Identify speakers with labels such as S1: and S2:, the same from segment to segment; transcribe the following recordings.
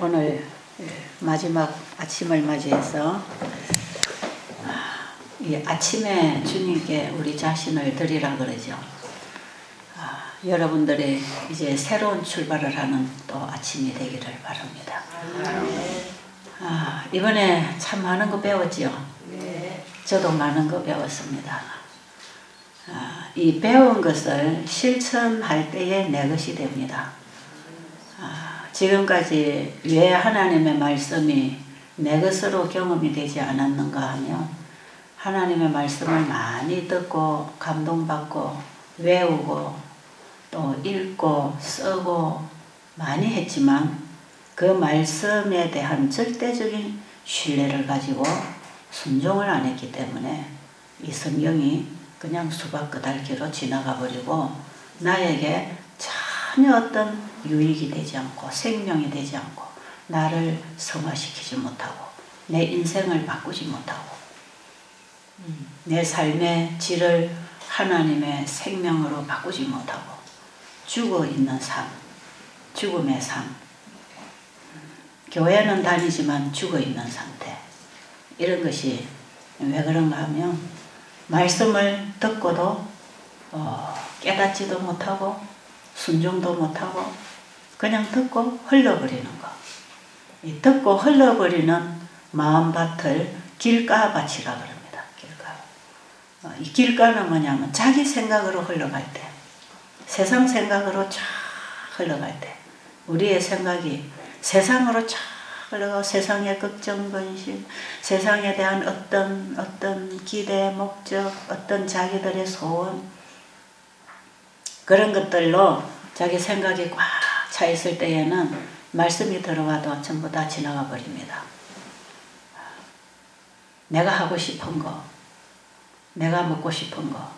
S1: 오늘 마지막 아침을 맞이해서 이 아침에 주님께 우리 자신을 드리라 그러죠. 여러분들이 이제 새로운 출발을 하는 또 아침이 되기를 바랍니다. 이번에 참 많은 거 배웠죠. 저도 많은 거 배웠습니다. 이 배운 것을 실천할 때에 내 것이 됩니다. 지금까지 왜 하나님의 말씀이 내 것으로 경험이 되지 않았는가 하면 하나님의 말씀을 많이 듣고 감동받고 외우고 또 읽고 쓰고 많이 했지만 그 말씀에 대한 절대적인 신뢰를 가지고 순종을 안 했기 때문에 이 성경이 그냥 수박 끄달기로 지나가 버리고 나에게 전혀 어떤 유익이 되지 않고 생명이 되지 않고 나를 성화시키지 못하고 내 인생을 바꾸지 못하고 내 삶의 질을 하나님의 생명으로 바꾸지 못하고 죽어있는 삶, 죽음의 삶, 교회는 다니지만 죽어있는 상태, 이런 것이 왜 그런가 하면 말씀을 듣고도 깨닫지도 못하고 순종도 못하고 그냥 듣고 흘러버리는 거. 이 듣고 흘러버리는 마음밭을 길가밭이라 그럽니다. 길가. 이 길가는 뭐냐면 자기 생각으로 흘러갈 때, 세상 생각으로 쫙 흘러갈 때, 우리의 생각이 세상으로 쫙 흘러가고 세상의 걱정, 근심, 세상에 대한 어떤 기대, 목적, 어떤 자기들의 소원, 그런 것들로 자기 생각이 꽉 차 있을 때에는 말씀이 들어와도 전부 다 지나가 버립니다. 내가 하고 싶은 거, 내가 먹고 싶은 거,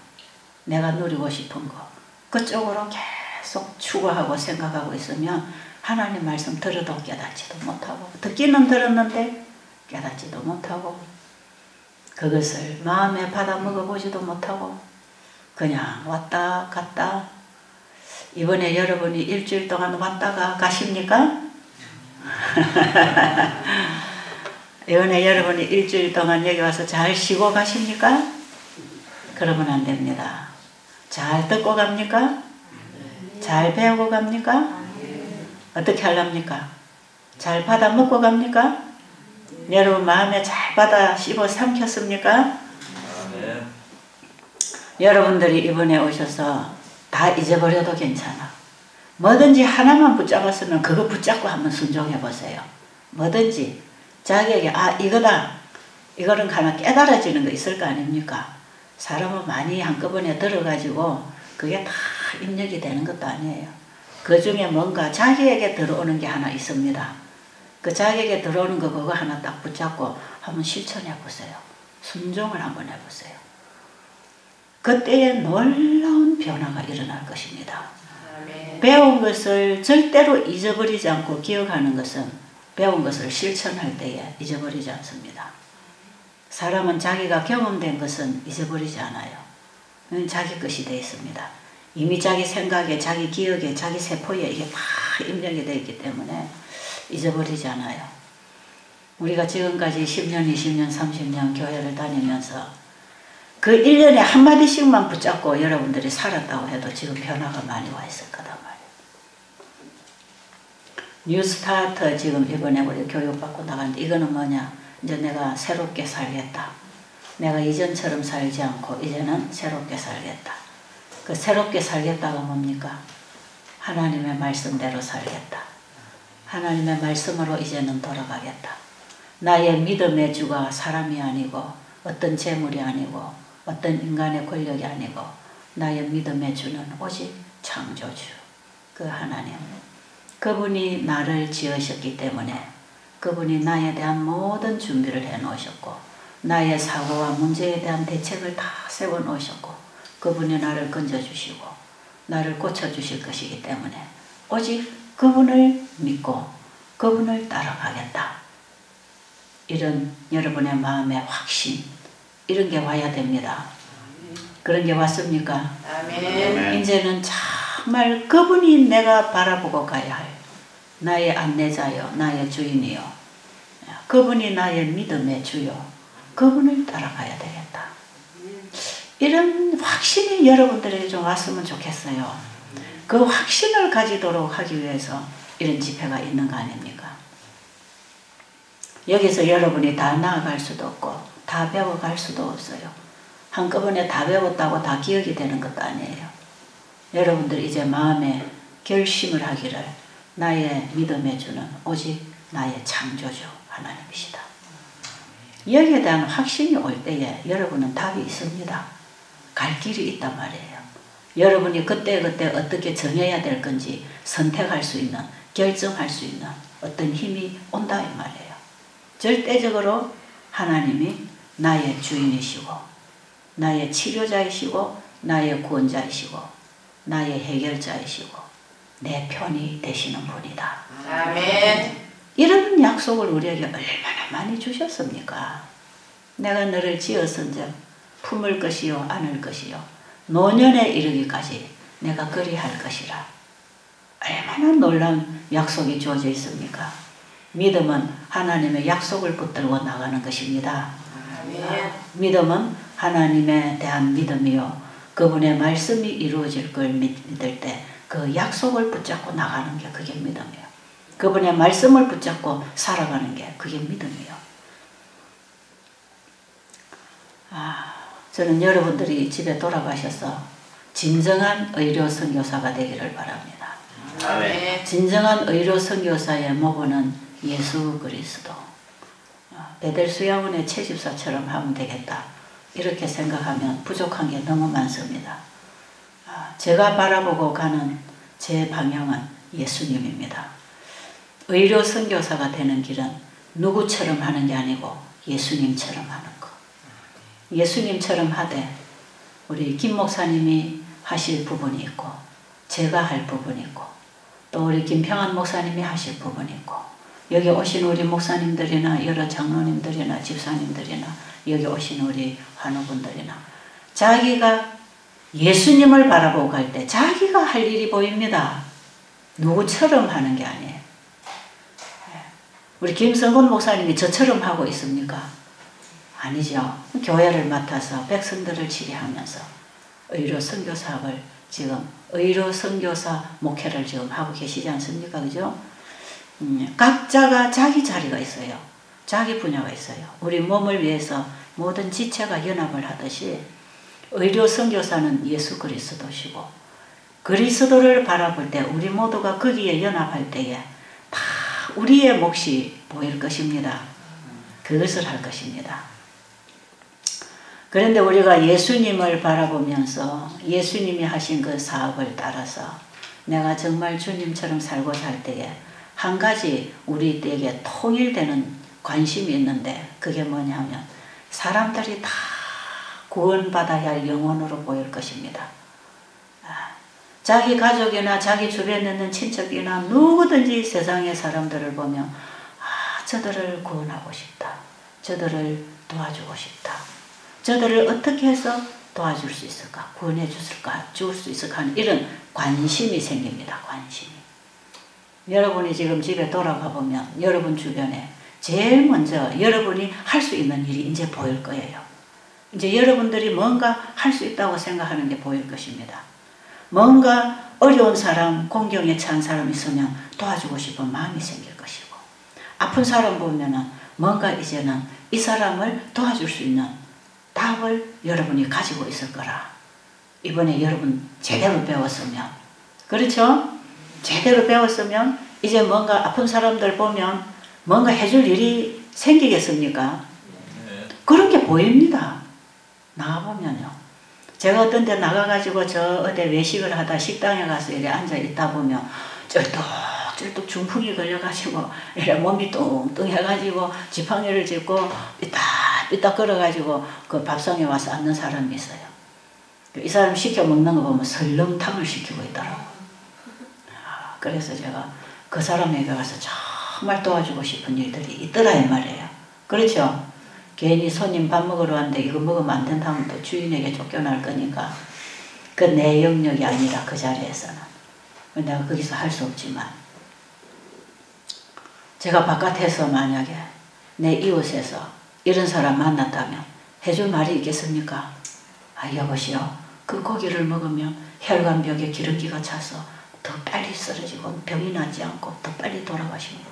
S1: 내가 누리고 싶은 거, 그쪽으로 계속 추구하고 생각하고 있으면 하나님 말씀 들어도 깨닫지도 못하고 듣기는 들었는데 깨닫지도 못하고 그것을 마음에 받아 먹어보지도 못하고 그냥 왔다 갔다. 이번에 여러분이 일주일 동안 왔다가 가십니까? 이번에 여러분이 일주일 동안 여기 와서 잘 쉬고 가십니까? 그러면 안 됩니다. 잘 듣고 갑니까? 잘 배우고 갑니까? 어떻게 하렵니까? 잘 받아 먹고 갑니까? 여러분 마음에 잘 받아 씹어 삼켰습니까? 여러분들이 이번에 오셔서 다 잊어버려도 괜찮아. 뭐든지 하나만 붙잡았으면 그거 붙잡고 한번 순종해 보세요. 뭐든지 자기에게 이거다. 이거는 하나 깨달아지는 거 있을 거 아닙니까? 사람은 많이 한꺼번에 들어가지고 그게 다 입력이 되는 것도 아니에요. 그 중에 뭔가 자기에게 들어오는 게 하나 있습니다. 그 자기에게 들어오는 거 그거 하나 딱 붙잡고 한번 실천해 보세요. 순종을 한번 해보세요. 그때에 놀라운 변화가 일어날 것입니다. 아멘. 배운 것을 절대로 잊어버리지 않고 기억하는 것은 배운 것을 실천할 때에 잊어버리지 않습니다. 사람은 자기가 경험된 것은 잊어버리지 않아요. 자기 것이 되어 있습니다. 이미 자기 생각에, 자기 기억에, 자기 세포에 이게 다 입력이 되어 있기 때문에 잊어버리지 않아요. 우리가 지금까지 10년, 20년, 30년 교회를 다니면서 그 1년에 한마디씩만 붙잡고 여러분들이 살았다고 해도 지금 변화가 많이 와 있을 거단 말이에요. 뉴스타트 지금 이번에 우리 교육받고 나가는데 이거는 뭐냐? 이제 내가 새롭게 살겠다. 내가 이전처럼 살지 않고 이제는 새롭게 살겠다. 그 새롭게 살겠다가 뭡니까? 하나님의 말씀대로 살겠다. 하나님의 말씀으로 이제는 돌아가겠다. 나의 믿음의 주가 사람이 아니고 어떤 재물이 아니고 어떤 인간의 권력이 아니고 나의 믿음의 주는 오직 창조주 그 하나님. 그분이 나를 지으셨기 때문에 그분이 나에 대한 모든 준비를 해 놓으셨고 나의 사고와 문제에 대한 대책을 다 세워 놓으셨고 그분이 나를 건져주시고 나를 고쳐주실 것이기 때문에 오직 그분을 믿고 그분을 따라가겠다. 이런 여러분의 마음의 확신, 이런 게 와야 됩니다. 그런 게 왔습니까? 아멘. 이제는 정말 그분이 내가 바라보고 가야 할 나의 안내자요, 나의 주인이요. 그분이 나의 믿음의 주요. 그분을 따라가야 되겠다. 이런 확신이 여러분들에게 좀 왔으면 좋겠어요. 그 확신을 가지도록 하기 위해서 이런 집회가 있는 거 아닙니까? 여기서 여러분이 다 나아갈 수도 없고 다 배워갈 수도 없어요. 한꺼번에 다 배웠다고 다 기억이 되는 것도 아니에요. 여러분들 이제 마음에 결심을 하기를 나의 믿음의 주는 오직 나의 창조주 하나님이시다. 여기에 대한 확신이 올 때에 여러분은 답이 있습니다. 갈 길이 있단 말이에요. 여러분이 그때그때 어떻게 정해야 될 건지 선택할 수 있는, 결정할 수 있는 어떤 힘이 온다 이 말이에요. 절대적으로 하나님이 나의 주인이시고 나의 치료자이시고 나의 구원자이시고 나의 해결자이시고 내 편이 되시는 분이다.
S2: 아멘.
S1: 이런 약속을 우리에게 얼마나 많이 주셨습니까? 내가 너를 지었은즉 품을 것이요 안을 것이요 노년에 이르기까지 내가 그리할 것이라. 얼마나 놀라운 약속이 주어져 있습니까? 믿음은 하나님의 약속을 붙들고 나가는 것입니다.
S2: 아멘.
S1: 믿음은 하나님에 대한 믿음이요 그분의 말씀이 이루어질 걸 믿을 때 그 약속을 붙잡고 나가는 게 그게 믿음이에요. 그분의 말씀을 붙잡고 살아가는 게 그게 믿음이에요. 저는 여러분들이 집에 돌아가셔서 진정한 의료 선교사가 되기를 바랍니다.
S2: 아멘.
S1: 진정한 의료 선교사의 모본은 예수 그리스도. 베델수야원의 채집사처럼 하면 되겠다. 이렇게 생각하면 부족한 게 너무 많습니다. 제가 바라보고 가는 제 방향은 예수님입니다. 의료 선교사가 되는 길은 누구처럼 하는 게 아니고 예수님처럼 하는 거. 예수님처럼 하되 우리 김 목사님이 하실 부분이 있고 제가 할 부분이 있고 또 우리 김평한 목사님이 하실 부분이 있고 여기 오신 우리 목사님들이나 여러 장로님들이나 집사님들이나 여기 오신 우리 환우분들이나 자기가 예수님을 바라보고 갈 때 자기가 할 일이 보입니다. 누구처럼 하는 게 아니에요. 우리 김성근 목사님이 저처럼 하고 있습니까? 아니죠. 교회를 맡아서 백성들을 치료하면서 의료 선교 사업을 지금 의료 선교사 목회를 지금 하고 계시지 않습니까? 그죠? 각자가 자기 자리가 있어요. 자기 분야가 있어요. 우리 몸을 위해서 모든 지체가 연합을 하듯이 의료 선교사는 예수 그리스도시고 그리스도를 바라볼 때 우리 모두가 거기에 연합할 때에 다 우리의 몫이 보일 것입니다. 그것을 할 것입니다. 그런데 우리가 예수님을 바라보면서 예수님이 하신 그 사업을 따라서 내가 정말 주님처럼 살고자 할 때에 한 가지 우리에게 통일되는 관심이 있는데 그게 뭐냐면 사람들이 다 구원받아야 할 영혼으로 보일 것입니다. 자기 가족이나 자기 주변에 있는 친척이나 누구든지 세상의 사람들을 보면 저들을 구원하고 싶다. 저들을 도와주고 싶다. 저들을 어떻게 해서 도와줄 수 있을까? 구원해 줄 수 있을까? 하는 이런 관심이 생깁니다. 관심이. 여러분이 지금 집에 돌아가 보면 여러분 주변에 제일 먼저 여러분이 할 수 있는 일이 이제 보일 거예요. 이제 여러분들이 뭔가 할 수 있다고 생각하는 게 보일 것입니다. 뭔가 어려운 사람, 공경에 찬 사람 있으면 도와주고 싶은 마음이 생길 것이고 아픈 사람 보면은 뭔가 이제는 이 사람을 도와줄 수 있는 답을 여러분이 가지고 있을 거라. 이번에 여러분 제대로 배웠으면 그렇죠? 제대로 배웠으면 이제 뭔가 아픈 사람들 보면 뭔가 해줄 일이 생기겠습니까? 그런 게 보입니다. 나가보면요. 제가 어떤 데 나가가지고 저 어디 외식을 하다 식당에 가서 이렇게 앉아 있다 보면 쩔뚝쩔뚝 중풍이 걸려가지고 이렇게 몸이 뚱뚱해가지고 지팡이를 짚고 삐딱 걸어가지고 그 밥상에 와서 앉는 사람이 있어요. 이 사람 시켜 먹는 거 보면 설렁탕을 시키고 있더라고. 그래서 제가 그 사람에게 가서 정말 도와주고 싶은 일들이 있더라 이 말이에요. 그렇죠? 괜히 손님 밥 먹으러 왔는데 이거 먹으면 안 된다면 또 주인에게 쫓겨날 거니까 그 내 영역이 아니라 그 자리에서는 내가 거기서 할 수 없지만 제가 바깥에서 만약에 내 이웃에서 이런 사람 만났다면 해줄 말이 있겠습니까? 아, 여보시오, 그 고기를 먹으면 혈관벽에 기름기가 차서 더 빨리 쓰러지고 병이 나지 않고 더 빨리 돌아가십니다.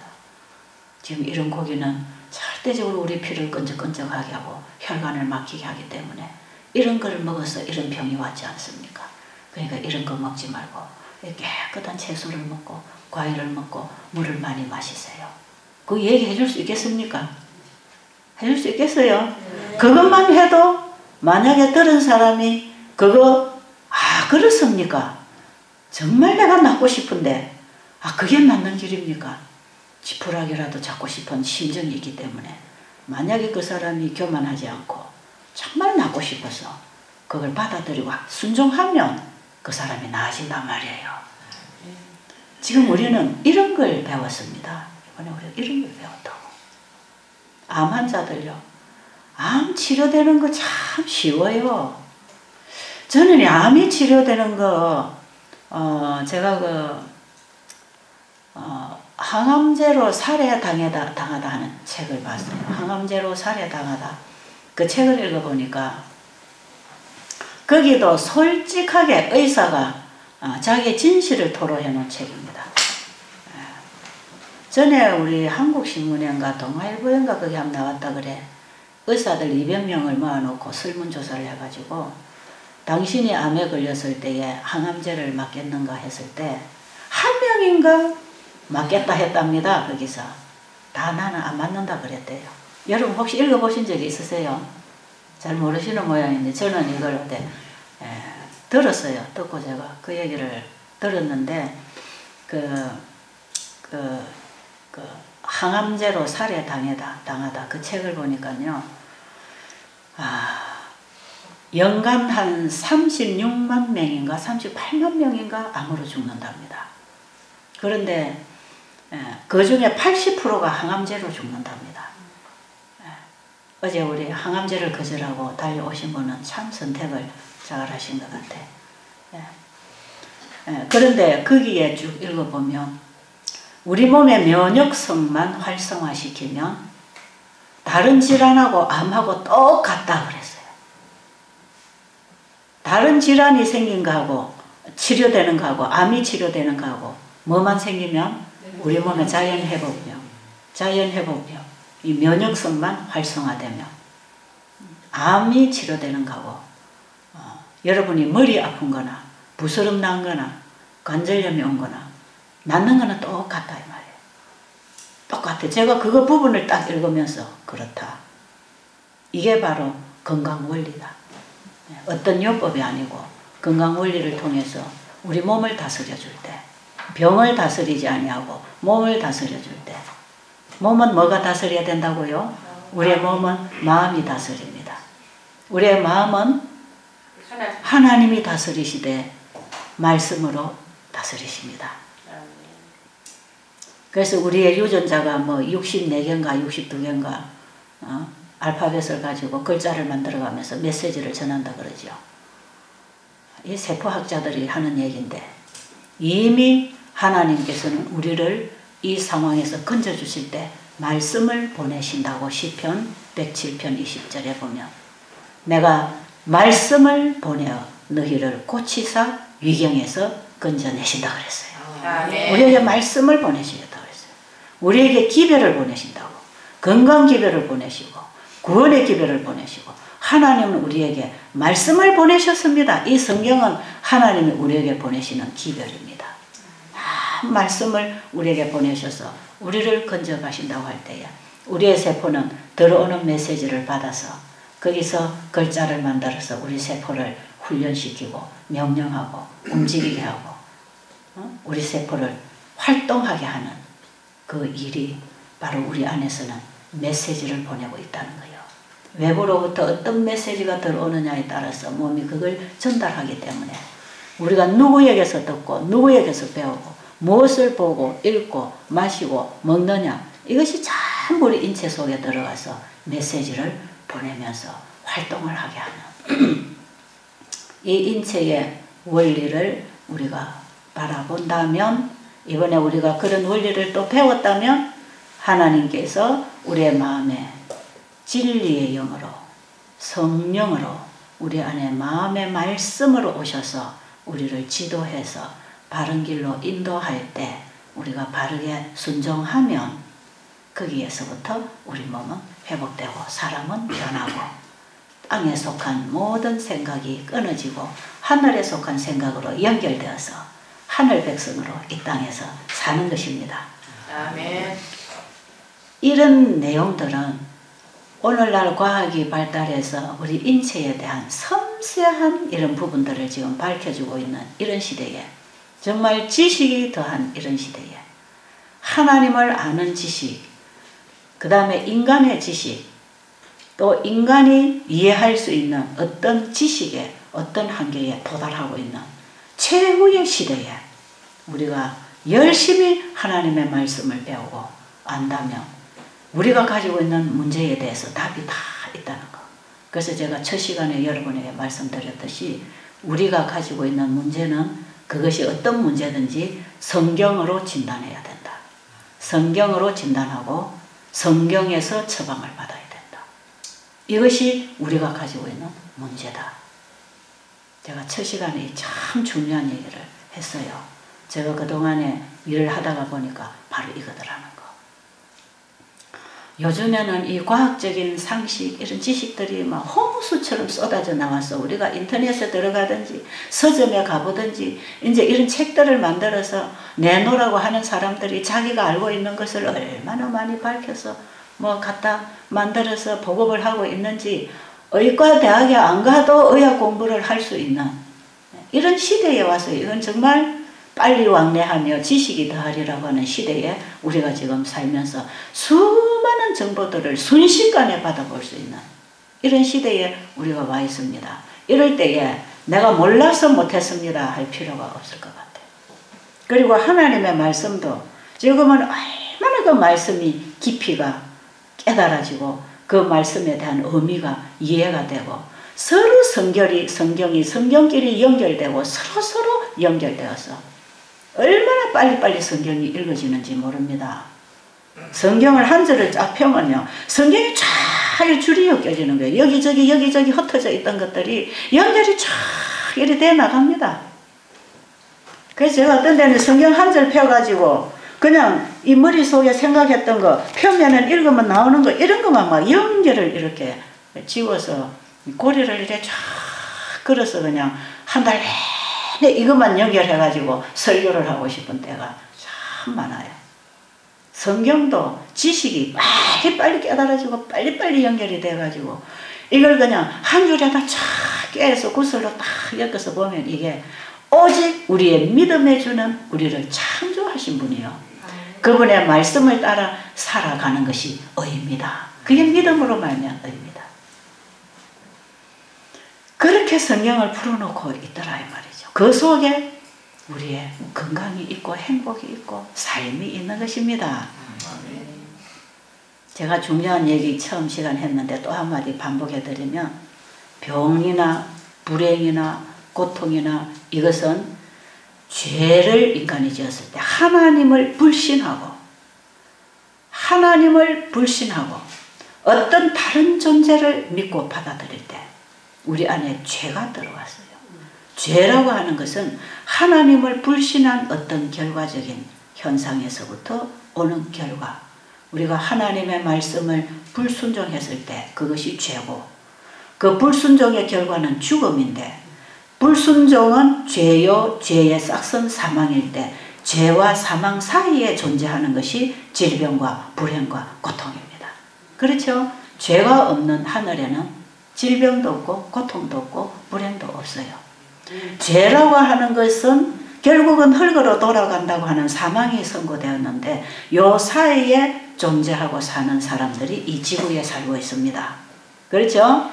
S1: 지금 이런 고기는 절대적으로 우리 피를 끈적끈적하게 하고 혈관을 막히게 하기 때문에 이런 거를 먹어서 이런 병이 왔지 않습니까? 그러니까 이런 거 먹지 말고 깨끗한 채소를 먹고 과일을 먹고 물을 많이 마시세요. 그 얘기 해줄 수 있겠습니까? 해줄 수 있겠어요? 그것만 해도 만약에 들은 사람이 그거 그렇습니까? 정말 내가 낫고 싶은데 그게 맞는 길입니까? 지푸라기라도 잡고 싶은 심정이 있기 때문에 만약에 그 사람이 교만하지 않고 정말 낫고 싶어서 그걸 받아들이고 순종하면 그 사람이 나아진단 말이에요. 지금 우리는 이런 걸 배웠습니다. 이번에 우리가 이런 걸 배웠다고. 암 환자들요. 암 치료되는 거 참 쉬워요. 저는 암이 치료되는 거 제가 항암제로 살해당하다 하는 책을 봤어요. 항암제로 살해당하다. 그 책을 읽어보니까 거기도 솔직하게 의사가 자기의 진실을 토로해 놓은 책입니다. 전에 우리 한국신문인가 동아일보인가 거기 한번 나왔다 그래. 의사들 200명을 모아놓고 설문조사를 해가지고 당신이 암에 걸렸을 때에 항암제를 맞겠는가 했을 때 한 명인가 맞겠다 했답니다. 거기서 다 나는 안 맞는다 그랬대요. 여러분 혹시 읽어보신 적이 있으세요? 잘 모르시는 모양인데 저는 이걸 들었어요. 듣고 제가 그 얘기를 들었는데 항암제로 살해당하다 그 책을 보니까요. 연간 한 36만 명인가 38만 명인가 암으로 죽는답니다. 그런데 그 중에 80%가 항암제로 죽는답니다. 어제 우리 항암제를 거절하고 달려오신 분은 참 선택을 잘 하신 것 같아. 그런데 거기에 쭉 읽어보면 우리 몸의 면역성만 활성화시키면 다른 질환하고 암하고 똑같다 그랬어요. 다른 질환이 생긴 거하고 치료되는 거하고 암이 치료되는 거하고 뭐만 생기면 우리 몸의 자연회복력 이 면역성만 활성화되면 암이 치료되는 거하고 여러분이 머리 아픈 거나 부스럼 난 거나 관절염이 온 거나 낫는 거는 똑같다 이 말이에요. 똑같아. 제가 그거 부분을 딱 읽으면서 그렇다. 이게 바로 건강 원리다. 어떤 요법이 아니고 건강 원리를 통해서 우리 몸을 다스려 줄 때 병을 다스리지 아니하고 몸을 다스려 줄 때 몸은 뭐가 다스려야 된다고요? 우리의 몸은 마음이 다스립니다. 우리의 마음은 하나님이 다스리시되 말씀으로 다스리십니다. 그래서 우리의 유전자가 뭐 64개인가 62개인가 알파벳을 가지고 글자를 만들어가면서 메시지를 전한다 그러죠. 이 세포학자들이 하는 얘기인데 이미 하나님께서는 우리를 이 상황에서 건져주실 때 말씀을 보내신다고 시편 107편 20절에 보면 내가 말씀을 보내어 너희를 고치사 위경에서 건져내신다 그랬어요. 우리에게 말씀을 보내시겠다 그랬어요. 우리에게 기별을 보내신다고. 건강 기별을 보내시고 구원의 기별을 보내시고 하나님은 우리에게 말씀을 보내셨습니다. 이 성경은 하나님이 우리에게 보내시는 기별입니다. 말씀을 우리에게 보내셔서 우리를 건져가신다고 할 때에 우리의 세포는 들어오는 메시지를 받아서 거기서 글자를 만들어서 우리 세포를 훈련시키고 명령하고 움직이게 하고 우리 세포를 활동하게 하는 그 일이 바로 우리 안에서는 메시지를 보내고 있다는 거예요. 외부로부터 어떤 메시지가 들어오느냐에 따라서 몸이 그걸 전달하기 때문에 우리가 누구에게서 듣고 누구에게서 배우고 무엇을 보고 읽고 마시고 먹느냐 이것이 전부 우리 인체 속에 들어가서 메시지를 보내면서 활동을 하게 하는 이 인체의 원리를 우리가 바라본다면 이번에 우리가 그런 원리를 또 배웠다면 하나님께서 우리의 마음에 진리의 영으로 성령으로 우리 안에 마음의 말씀으로 오셔서 우리를 지도해서 바른 길로 인도할 때 우리가 바르게 순종하면 거기에서부터 우리 몸은 회복되고 사람은 변하고 땅에 속한 모든 생각이 끊어지고 하늘에 속한 생각으로 연결되어서 하늘 백성으로 이 땅에서 사는 것입니다.
S2: 아멘.
S1: 이런 내용들은 오늘날 과학이 발달해서 우리 인체에 대한 섬세한 이런 부분들을 지금 밝혀주고 있는 이런 시대에 정말 지식이 더한 이런 시대에 하나님을 아는 지식, 그 다음에 인간의 지식, 또 인간이 이해할 수 있는 어떤 지식의 어떤 한계에 도달하고 있는 최후의 시대에 우리가 열심히 하나님의 말씀을 배우고 안다면 우리가 가지고 있는 문제에 대해서 답이 다 있다는 거. 그래서 제가 첫 시간에 여러분에게 말씀드렸듯이 우리가 가지고 있는 문제는 그것이 어떤 문제든지 성경으로 진단해야 된다. 성경으로 진단하고 성경에서 처방을 받아야 된다. 이것이 우리가 가지고 있는 문제다. 제가 첫 시간에 참 중요한 얘기를 했어요. 제가 그동안에 일을 하다가 보니까 바로 이거더라는 거. 요즘에는 이 과학적인 상식 이런 지식들이 막 홍수처럼 쏟아져 나와서 우리가 인터넷에 들어가든지 서점에 가보든지 이제 이런 책들을 만들어서 내놓으라고 하는 사람들이 자기가 알고 있는 것을 얼마나 많이 밝혀서 뭐 갖다 만들어서 보급을 하고 있는지 의과 대학에 안 가도 의학 공부를 할 수 있는 이런 시대에 와서 이건 정말 빨리 왕래하며 지식이 더하리라고 하는 시대에 우리가 지금 살면서 수많은 정보들을 순식간에 받아볼 수 있는 이런 시대에 우리가 와 있습니다. 이럴 때에 내가 몰라서 못했습니다 할 필요가 없을 것 같아요. 그리고 하나님의 말씀도 지금은 얼마나 그 말씀이 깊이가 깨달아지고 그 말씀에 대한 의미가 이해가 되고 서로 성경이 성경끼리 연결되고 서로 연결되어서 얼마나 빨리빨리 성경이 읽어지는지 모릅니다. 성경을 한 절을 쫙 펴면요. 성경이 쫙 줄이 엮여지는 거예요. 여기저기 흩어져 있던 것들이 연결이 쫙 이렇게 돼 나갑니다. 그래서 제가 어떤 데는 성경 한 절 펴가지고 그냥 이 머릿속에 생각했던 거 펴면은 읽으면 나오는 거 이런 것만 막 연결을 이렇게 지워서 고리를 이렇게 쫙 걸어서 그냥 한 달 내내 이것만 연결해가지고 설교를 하고 싶은 때가 참 많아요. 성경도 지식이 빨리 깨달아지고 빨리 연결이 돼가지고 이걸 그냥 한 줄에다 쫙 깨서 구슬로 딱 엮어서 보면 이게 오직 우리의 믿음에 주는 우리를 창조하신 분이요. 그분의 말씀을 따라 살아가는 것이 의입니다. 그게 믿음으로 말미암은 의입니다. 그렇게 성경을 풀어놓고 있더라 이 말이죠. 그 속에 우리의 건강이 있고 행복이 있고 삶이 있는 것입니다. 제가 중요한 얘기 처음 시간 했는데 또 한마디 반복해드리면 병이나 불행이나 고통이나 이것은 죄를 인간이 지었을 때 하나님을 불신하고 어떤 다른 존재를 믿고 받아들일 때 우리 안에 죄가 들어왔어요. 죄라고 하는 것은 하나님을 불신한 어떤 결과적인 현상에서부터 오는 결과, 우리가 하나님의 말씀을 불순종했을 때 그것이 죄고 그 불순종의 결과는 죽음인데 불순종은 죄요 죄의 싹슨 사망일 때 죄와 사망 사이에 존재하는 것이 질병과 불행과 고통입니다. 그렇죠? 죄가 없는 하늘에는 질병도 없고 고통도 없고 불행도 없어요. 죄라고 하는 것은 결국은 흙으로 돌아간다고 하는 사망이 선고되었는데 요 사이에 존재하고 사는 사람들이 이 지구에 살고 있습니다. 그렇죠?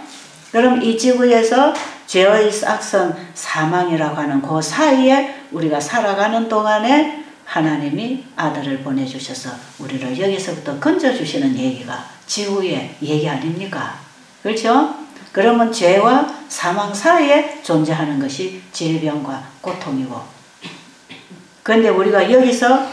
S1: 그럼 이 지구에서 죄의 싹선 사망이라고 하는 그 사이에 우리가 살아가는 동안에 하나님이 아들을 보내주셔서 우리를 여기서부터 건져주시는 얘기가 지구의 얘기 아닙니까? 그렇죠? 그러면 죄와 사망 사이에 존재하는 것이 질병과 고통이고, 그런데 우리가 여기서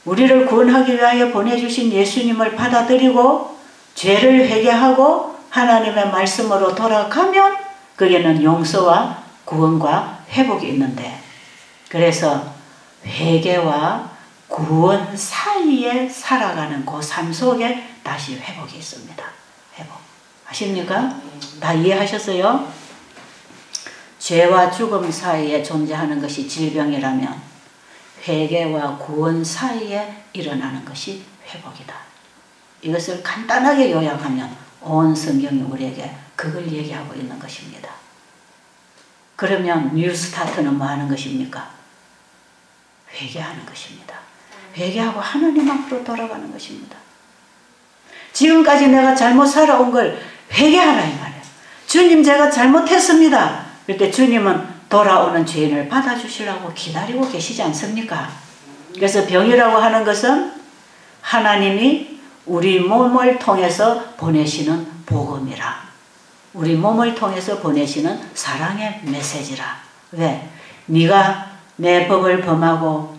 S1: 우리를 구원하기 위하여 보내주신 예수님을 받아들이고 죄를 회개하고 하나님의 말씀으로 돌아가면 거기에는 용서와 구원과 회복이 있는데, 그래서 회개와 구원 사이에 살아가는 그 삶 속에 다시 회복이 있습니다. 회복. 아십니까? 다 이해하셨어요? 죄와 죽음 사이에 존재하는 것이 질병이라면 회개와 구원 사이에 일어나는 것이 회복이다. 이것을 간단하게 요약하면 온 성경이 우리에게 그걸 얘기하고 있는 것입니다. 그러면 뉴스타트는 뭐 하는 것입니까? 회개하는 것입니다. 회개하고 하나님 앞으로 돌아가는 것입니다. 지금까지 내가 잘못 살아온 걸 회개하라 이 말이에요. 주님, 제가 잘못했습니다. 그때 주님은 돌아오는 죄인을 받아주시려고 기다리고 계시지 않습니까? 그래서 병이라고 하는 것은 하나님이 우리 몸을 통해서 보내시는 복음이라, 우리 몸을 통해서 보내시는 사랑의 메시지라. 왜? 네가 내 법을 범하고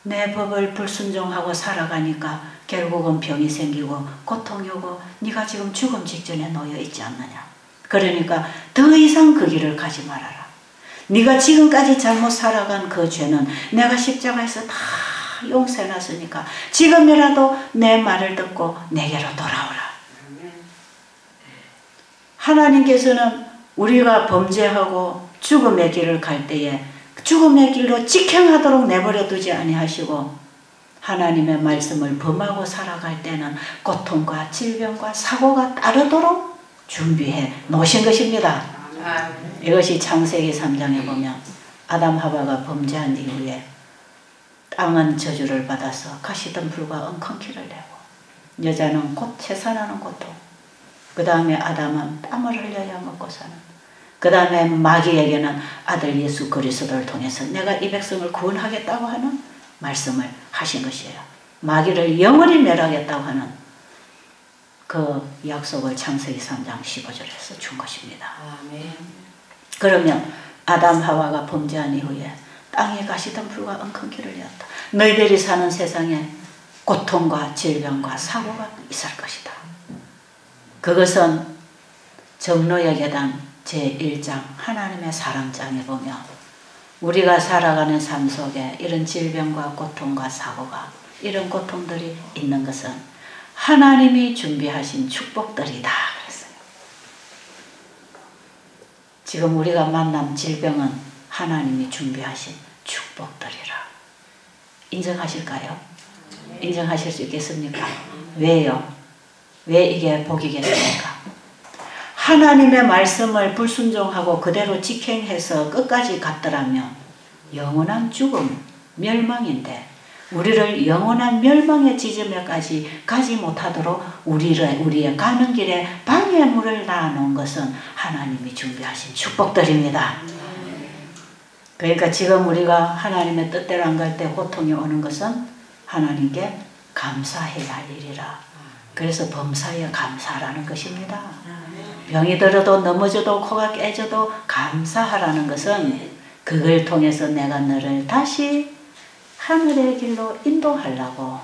S1: 내 법을 불순종하고 살아가니까 결국은 병이 생기고 고통이 오고 네가 지금 죽음 직전에 놓여 있지 않느냐. 그러니까 더 이상 그 길을 가지 말아라. 네가 지금까지 잘못 살아간 그 죄는 내가 십자가에서 다 용서해놨으니까 지금이라도 내 말을 듣고 내게로 돌아오라. 하나님께서는 우리가 범죄하고 죽음의 길을 갈 때에 죽음의 길로 직행하도록 내버려 두지 아니하시고 하나님의 말씀을 범하고 살아갈 때는 고통과 질병과 사고가 따르도록 준비해 놓으신 것입니다. 이것이 창세기 3장에 보면 아담 하와가 범죄한 이후에 땅은 저주를 받아서 가시덤불과 엉겅퀴를 내고 여자는 곧 채산하는 고통, 그 다음에 아담은 땀을 흘려야 먹고 사는, 그 다음에 마귀에게는 아들 예수 그리스도를 통해서 내가 이 백성을 구원하겠다고 하는 말씀을 하신 것이에요. 마귀를 영원히 멸하겠다고 하는 그 약속을 창세기 3장 15절에서 준 것입니다. 아멘. 그러면 아담 하와가 범죄한 이후에 땅에 가시덤불과 엉겅퀴를 내었다. 너희들이 사는 세상에 고통과 질병과 사고가 있을 것이다. 그것은 정로의 계단 제1장 하나님의 사랑장에 보면 우리가 살아가는 삶 속에 이런 질병과 고통과 사고가, 이런 고통들이 있는 것은 하나님이 준비하신 축복들이다 그랬어요. 지금 우리가 만난 질병은 하나님이 준비하신 축복들이라. 인정하실까요? 인정하실 수 있겠습니까? 왜요? 왜 이게 복이겠습니까? 하나님의 말씀을 불순종하고 그대로 직행해서 끝까지 갔더라면 영원한 죽음, 멸망인데 우리를 영원한 멸망의 지점에까지 가지 못하도록 우리의 가는 길에 방해물을 놔놓은 것은 하나님이 준비하신 축복들입니다. 그러니까 지금 우리가 하나님의 뜻대로 안 갈 때 고통이 오는 것은 하나님께 감사해야 할 일이라. 그래서 범사에 감사하라는 것입니다. 병이 들어도 넘어져도 코가 깨져도 감사하라는 것은 그걸 통해서 내가 너를 다시 하늘의 길로 인도하려고,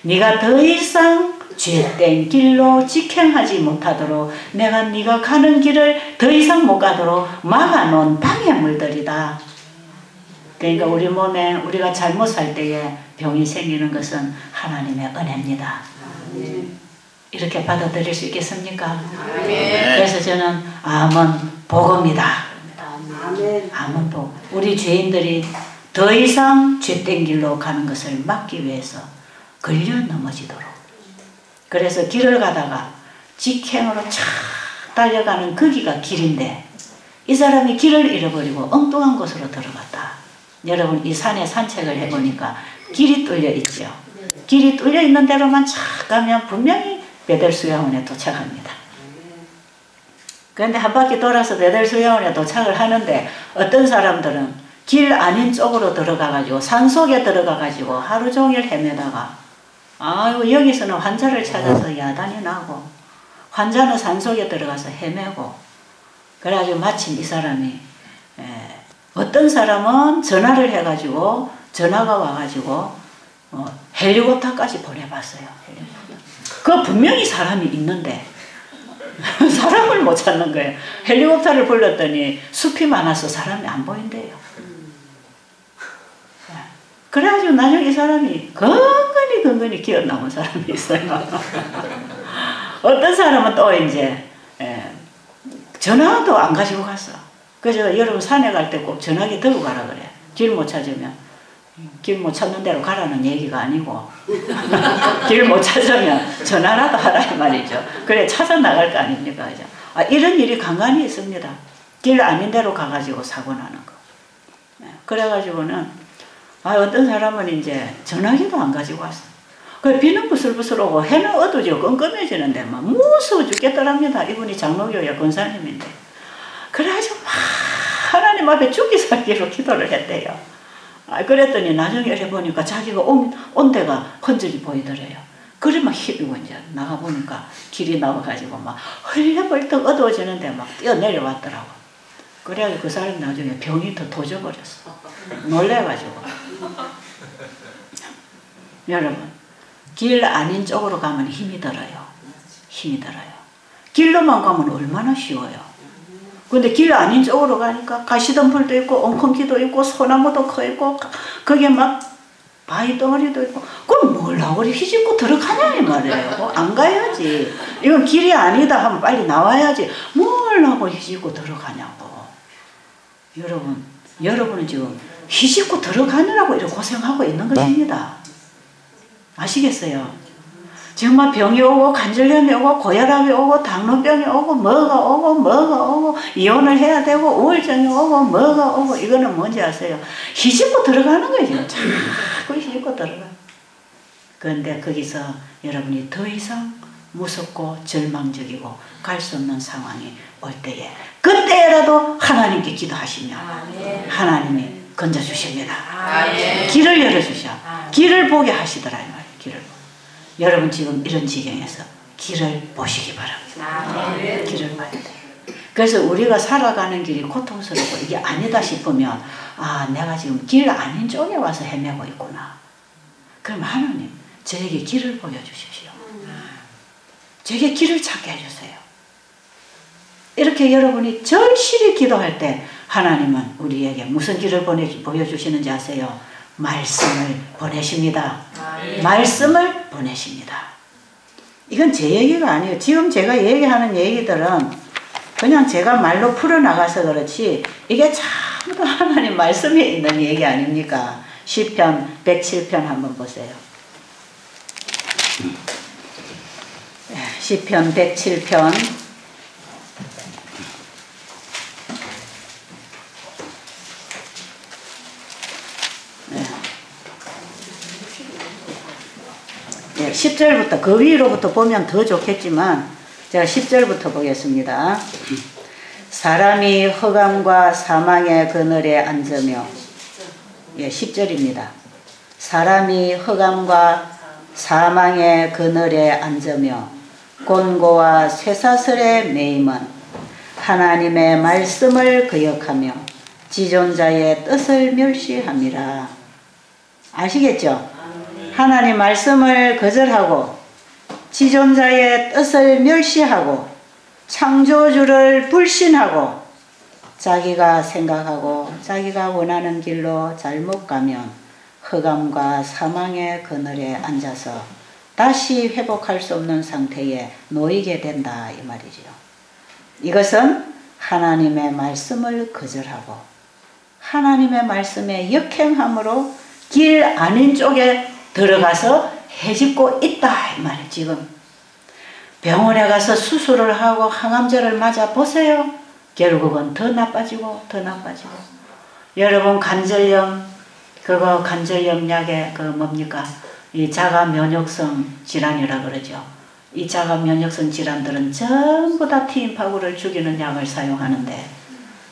S1: 네가 더 이상 죄된 길로 직행하지 못하도록 내가 네가 가는 길을 더 이상 못 가도록 막아놓은 방해물들이다. 그러니까 우리 몸에 우리가 잘못 살 때에 병이 생기는 것은 하나님의 은혜입니다. 이렇게 받아들일 수 있겠습니까? 그래서 저는 암은 복음이다. 암은 복. 우리 죄인들이 더 이상 죄된 길로 가는 것을 막기 위해서 걸려 넘어지도록. 그래서 길을 가다가 직행으로 촥 달려가는 거기가 길인데 이 사람이 길을 잃어버리고 엉뚱한 곳으로 들어갔다. 여러분 이 산에 산책을 해보니까 길이 뚫려 있죠. 길이 뚫려 있는 대로만 촥 가면 분명히 베델수야원에 도착합니다. 그런데 한 바퀴 돌아서 베델수야원에 도착을 하는데 어떤 사람들은 길 아닌 쪽으로 들어가가지고 산속에 들어가가지고 하루 종일 헤매다가 아이고 여기서는 환자를 찾아서 야단이 나고 환자는 산속에 들어가서 헤매고 그래가지고 마침 이 사람이 어떤 사람은 전화를 해가지고 전화가 와가지고 헬리콥터까지 보내봤어요. 그 분명히 사람이 있는데 사람을 못 찾는 거예요. 헬리콥터를 불렀더니 숲이 많아서 사람이 안 보인대요. 그래가지고 나중에 이 사람이 근근히 기어나온 사람이 있어요. 어떤 사람은 또 이제 전화도 안 가지고 갔어. 그래서 여러분 산에 갈 때 꼭 전화기 들고 가라 그래. 길 못 찾으면. 길 못 찾는 대로 가라는 얘기가 아니고 길 못 찾으면 전화라도 하라 이 말이죠. 그래 찾아 나갈 거 아닙니까? 그죠? 이런 일이 간간히 있습니다. 길 아닌 대로 가가지고 사고 나는 거. 그래가지고는 어떤 사람은 이제 전화기도 안 가지고 왔어. 그 비는 부슬부슬 오고 해는 어두워지고 껌껌해지는데 막 무서워 죽겠더랍니다. 이분이 장로교회 권사님인데. 그래가지고 막 하나님 앞에 죽기 살기로 기도를 했대요. 그랬더니 나중에 해보니까 자기가 온 데가 흔적이 보이더래요. 그래 막 힘이고 이제 나가보니까 길이 나와가지고 막 헐레벌떡 어두워지는데 막 뛰어내려왔더라고. 그래가지고 그 사람 나중에 병이 더 도져버렸어. 놀래가지고. 여러분, 길 아닌 쪽으로 가면 힘이 들어요. 힘이 들어요. 길로만 가면 얼마나 쉬워요. 근데 길 아닌 쪽으로 가니까 가시덤불도 있고 엉겅퀴도 있고 소나무도 커 있고 거기에 막 바위 덩어리도 있고 그럼 뭘 나오리 휘짓고 들어가냐 이 말이에요. 안 가야지. 이건 길이 아니다 하면 빨리 나와야지. 뭘 하고 휘짓고 들어가냐고. 여러분은 지금 휘짓고 들어가느라고 이렇게 고생하고 있는 것입니다. 아시겠어요? 정말 병이 오고 관절염이 오고 고혈압이 오고 당뇨병이 오고 뭐가 오고 이혼을 해야 되고 우울증이 오고 뭐가 오고 이거는 뭔지 아세요? 휘짓고 들어가는 거죠. 자꾸 휘짓고 들어가. 그런데 거기서 여러분이 더 이상 무섭고 절망적이고 갈 수 없는 상황이 올 때에 그때라도 하나님께 기도하시면 하나님이 건져주십니다. 길을 열어주셔. 길을 보게 하시더라 이 말이에요. 길을 보게. 여러분 지금 이런 지경에서 길을 보시기 바랍니다. 길을 봐야 돼요. 그래서 우리가 살아가는 길이 고통스럽고 이게 아니다 싶으면 내가 지금 길 아닌 쪽에 와서 헤매고 있구나. 그럼 하나님 저에게 길을 보여주십시오. 저에게 길을 찾게 해주세요. 이렇게 여러분이 절실히 기도할 때 하나님은 우리에게 무슨 길을 보여주시는지 아세요? 말씀을 보내십니다. 말씀을 보내십니다. 이건 제 얘기가 아니에요. 지금 제가 얘기하는 얘기들은 그냥 제가 말로 풀어나가서 그렇지 이게 전부 다 하나님 말씀에 있는 얘기 아닙니까? 시편 107편 한번 보세요. 시편 107편 네, 10절부터 그 위로부터 보면 더 좋겠지만 제가 10절부터 보겠습니다. 사람이 흑암과 사망의 그늘에 앉으며 10절입니다. 사람이 흑암과 사망의 그늘에 앉으며 곤고와 쇠사슬에 매임은 하나님의 말씀을 거역하며 지존자의 뜻을 멸시함이라. 아시겠죠? 하나님 말씀을 거절하고 지존자의 뜻을 멸시하고 창조주를 불신하고 자기가 생각하고 자기가 원하는 길로 잘못 가면 흑암과 사망의 그늘에 앉아서 다시 회복할 수 없는 상태에 놓이게 된다 이 말이지요. 이것은 하나님의 말씀을 거절하고 하나님의 말씀에 역행함으로 길 아닌 쪽에 들어가서 헤집고 있다 이 말이에요. 지금 병원에 가서 수술을 하고 항암제를 맞아 보세요. 결국은 더 나빠지고 더 나빠지고. 여러분 관절염 그거 관절염 약에 그 뭡니까? 이 자가 면역성 질환이라 그러죠. 이 자가 면역성 질환들은 전부 다 T인파구를 죽이는 약을 사용하는데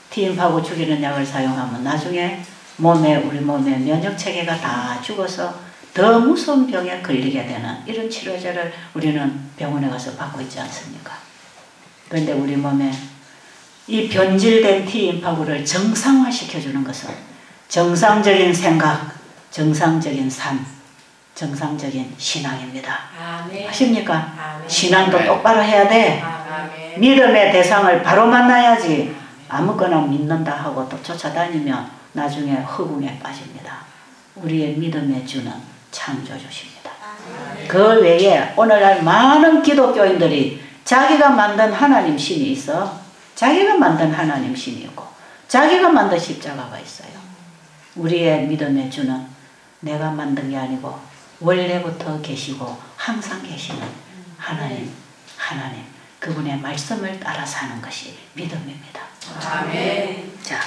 S1: T인파구 죽이는 약을 사용하면 나중에 우리 몸의 면역체계가 다 죽어서 더 무서운 병에 걸리게 되는 이런 치료제를 우리는 병원에 가서 받고 있지 않습니까? 그런데 우리 몸에 이 변질된 T인파구를 정상화시켜주는 것은 정상적인 생각, 정상적인 삶, 정상적인 신앙입니다.
S2: 아멘.
S1: 아십니까?
S2: 아멘.
S1: 신앙도 똑바로 해야 돼.
S2: 아멘.
S1: 믿음의 대상을 바로 만나야지 아무거나 믿는다 하고 또 쫓아다니면 나중에 허공에 빠집니다. 우리의 믿음의 주는 창조주십니다. 그 외에 오늘날 많은 기독교인들이 자기가 만든 하나님 신이 있어. 자기가 만든 하나님 신이 있고 자기가 만든 십자가가 있어요. 우리의 믿음의 주는 내가 만든 게 아니고 원래부터 계시고 항상 계시는 하나님 그분의 말씀을 따라 사는 것이 믿음입니다.
S2: 아멘.
S1: 자,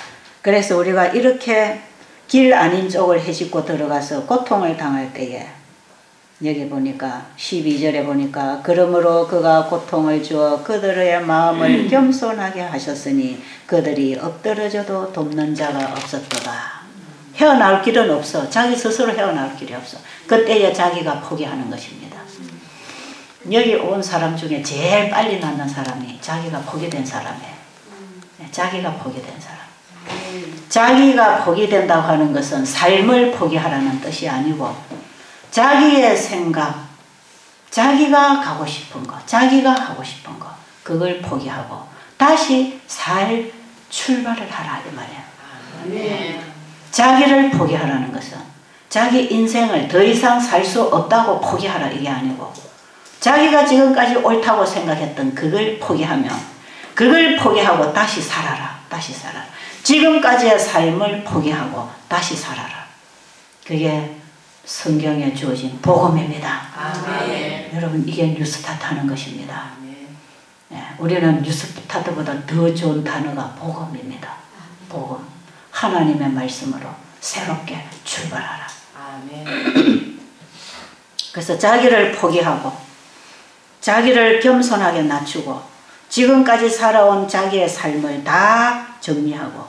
S1: 그래서 우리가 이렇게 길 아닌 쪽을 헤집고 들어가서 고통을 당할 때에 여기 보니까 12절에 보니까 그러므로 그가 고통을 주어 그들의 마음을 겸손하게 하셨으니 그들이 엎드러져도 돕는 자가 없었도다. 헤어나올 길은 없어. 자기 스스로 헤어나올 길이 없어. 그때에 자기가 포기하는 것입니다. 여기 온 사람 중에 제일 빨리 낫는 사람이 자기가 포기된 사람이에요. 자기가 포기된 사람. 자기가 포기된다고 하는 것은 삶을 포기하라는 뜻이 아니고 자기의 생각, 자기가 가고 싶은 거, 자기가 하고 싶은 거 그걸 포기하고 다시 살 출발을 하라 이 말이에요.
S2: 아멘.
S1: 자기를 포기하라는 것은 자기 인생을 더 이상 살 수 없다고 포기하라 이게 아니고 자기가 지금까지 옳다고 생각했던 그걸 포기하면 그걸 포기하고 다시 살아라. 다시 살아라. 지금까지의 삶을 포기하고 다시 살아라. 그게 성경에 주어진 복음입니다.
S2: 아멘.
S1: 여러분 이게 뉴스타트 하는 것입니다. 네, 우리는 뉴스타트보다 더 좋은 단어가 복음입니다. 복음. 하나님의 말씀으로 새롭게 출발하라.
S2: 아멘.
S1: 그래서 자기를 포기하고 자기를 겸손하게 낮추고 지금까지 살아온 자기의 삶을 다 정리하고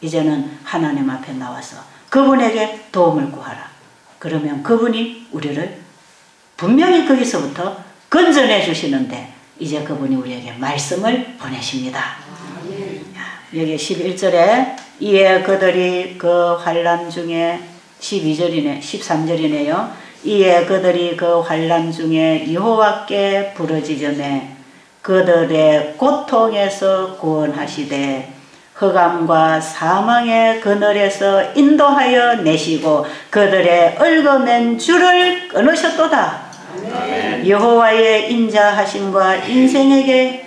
S1: 이제는 하나님 앞에 나와서 그분에게 도움을 구하라. 그러면 그분이 우리를 분명히 거기서부터 건져내 주시는데 이제 그분이 우리에게 말씀을 보내십니다. 여기 11절에 이에 그들이 그 환난 중에 12절이네 13절이네요. 이에 그들이 그 환난 중에 여호와께 부르짖으매 그들의 고통에서 구원하시되 흑암과 사망의 그늘에서 인도하여 내시고 그들의 얽어맨 줄을 끊으셨도다. 아멘. 여호와의 인자하심과 인생에게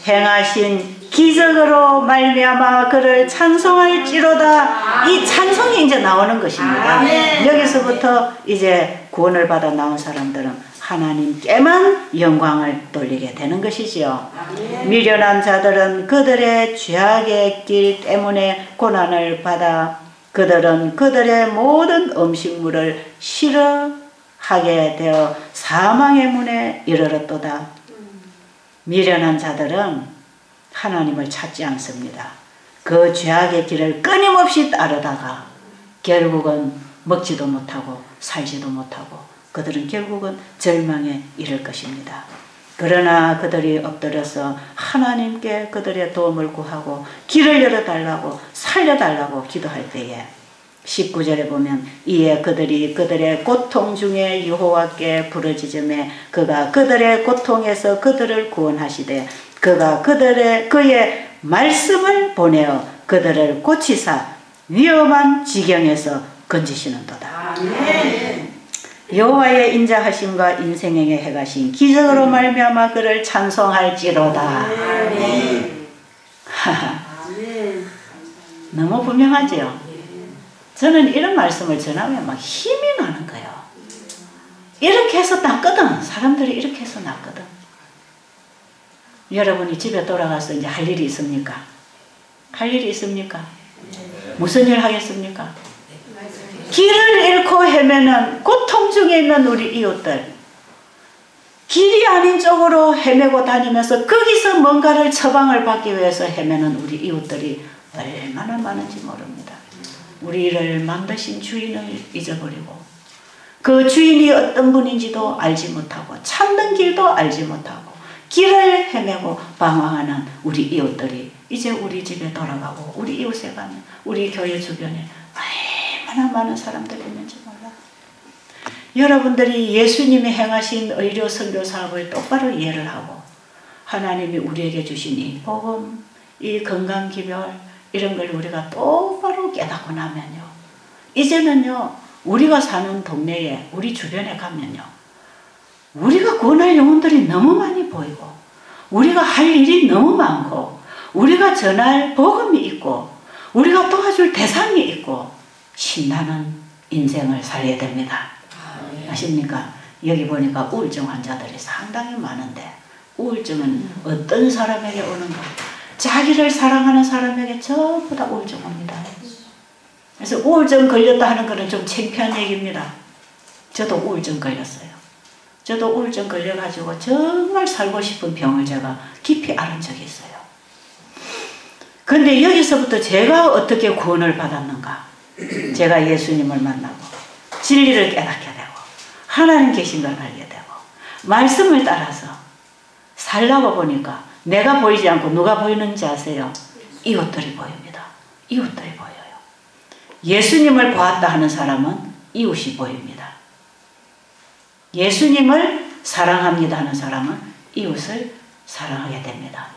S1: 행하신 기적으로 말미암아 그를 찬송할지로다. 이 찬송이 이제 나오는 것입니다. 아멘. 여기서부터 이제 구원을 받아 나온 사람들은 하나님께만 영광을 돌리게 되는 것이지요. 아멘. 미련한 자들은 그들의 죄악의 길 때문에 고난을 받아 그들은 그들의 모든 음식물을 싫어하게 되어 사망의 문에 이르렀도다. 미련한 자들은 하나님을 찾지 않습니다. 그 죄악의 길을 끊임없이 따르다가 결국은 먹지도 못하고 살지도 못하고 그들은 결국은 절망에 이를 것입니다. 그러나 그들이 엎드려서 하나님께 그들의 도움을 구하고 길을 열어달라고 살려달라고 기도할 때에 19절에 보면 이에 그들이 그들의 고통 중에 여호와께 부르짖으매 그가 그들의 고통에서 그들을 구원하시되 그가 그의 말씀을 보내어 그들을 고치사 위험한 지경에서 건지시는도다. 아멘. 여호와의 인자하심과 인생에게 행하신 기적으로 말미암아 그를 찬송할지로다. 아멘. 너무 분명하죠. 저는 이런 말씀을 전하면 막 힘이 나는 거예요. 이렇게 해서 낫거든. 사람들이 이렇게 해서 낫거든. 여러분이 집에 돌아가서 이제 할 일이 있습니까? 할 일이 있습니까? 무슨 일 하겠습니까? 길을 잃고 헤매는 고통 중에 있는 우리 이웃들, 길이 아닌 쪽으로 헤매고 다니면서 거기서 뭔가를 처방을 받기 위해서 헤매는 우리 이웃들이 얼마나 많은지 모릅니다. 우리를 만드신 주인을 잊어버리고 그 주인이 어떤 분인지도 알지 못하고 찾는 길도 알지 못하고 길을 헤매고 방황하는 우리 이웃들이 이제 우리 집에 돌아가고 우리 이웃에 가면 우리 교회 주변에 얼마나 많은 사람들이 있는지 몰라. 여러분들이 예수님이 행하신 의료 선교 사업을 똑바로 이해를 하고 하나님이 우리에게 주신 이 복음, 이 건강기별 이런 걸 우리가 똑바로 깨닫고 나면요. 이제는요. 우리가 사는 동네에 우리 주변에 가면요. 우리가 구원할 영혼들이 너무 많이 보이고 우리가 할 일이 너무 많고 우리가 전할 복음이 있고 우리가 도와줄 대상이 있고 신나는 인생을 살려야 됩니다. 아십니까? 여기 보니까 우울증 환자들이 상당히 많은데 우울증은 어떤 사람에게 오는가? 자기를 사랑하는 사람에게 전부 다 우울증 옵니다. 그래서 우울증 걸렸다 하는 것은 좀 창피한 얘기입니다. 저도 우울증 걸렸어요. 저도 우울증 걸려가지고 정말 살고 싶은 병을 제가 깊이 앓은 적이 있어요. 그런데 여기서부터 제가 어떻게 구원을 받았는가? 제가 예수님을 만나고 진리를 깨닫게 되고 하나님 계신 걸 알게 되고 말씀을 따라서 살라고 보니까 내가 보이지 않고 누가 보이는지 아세요? 이웃들이 보입니다. 이웃들이 보여요. 예수님을 보았다 하는 사람은 이웃이 보입니다. 예수님을 사랑합니다 하는 사람은 이웃을 사랑하게 됩니다.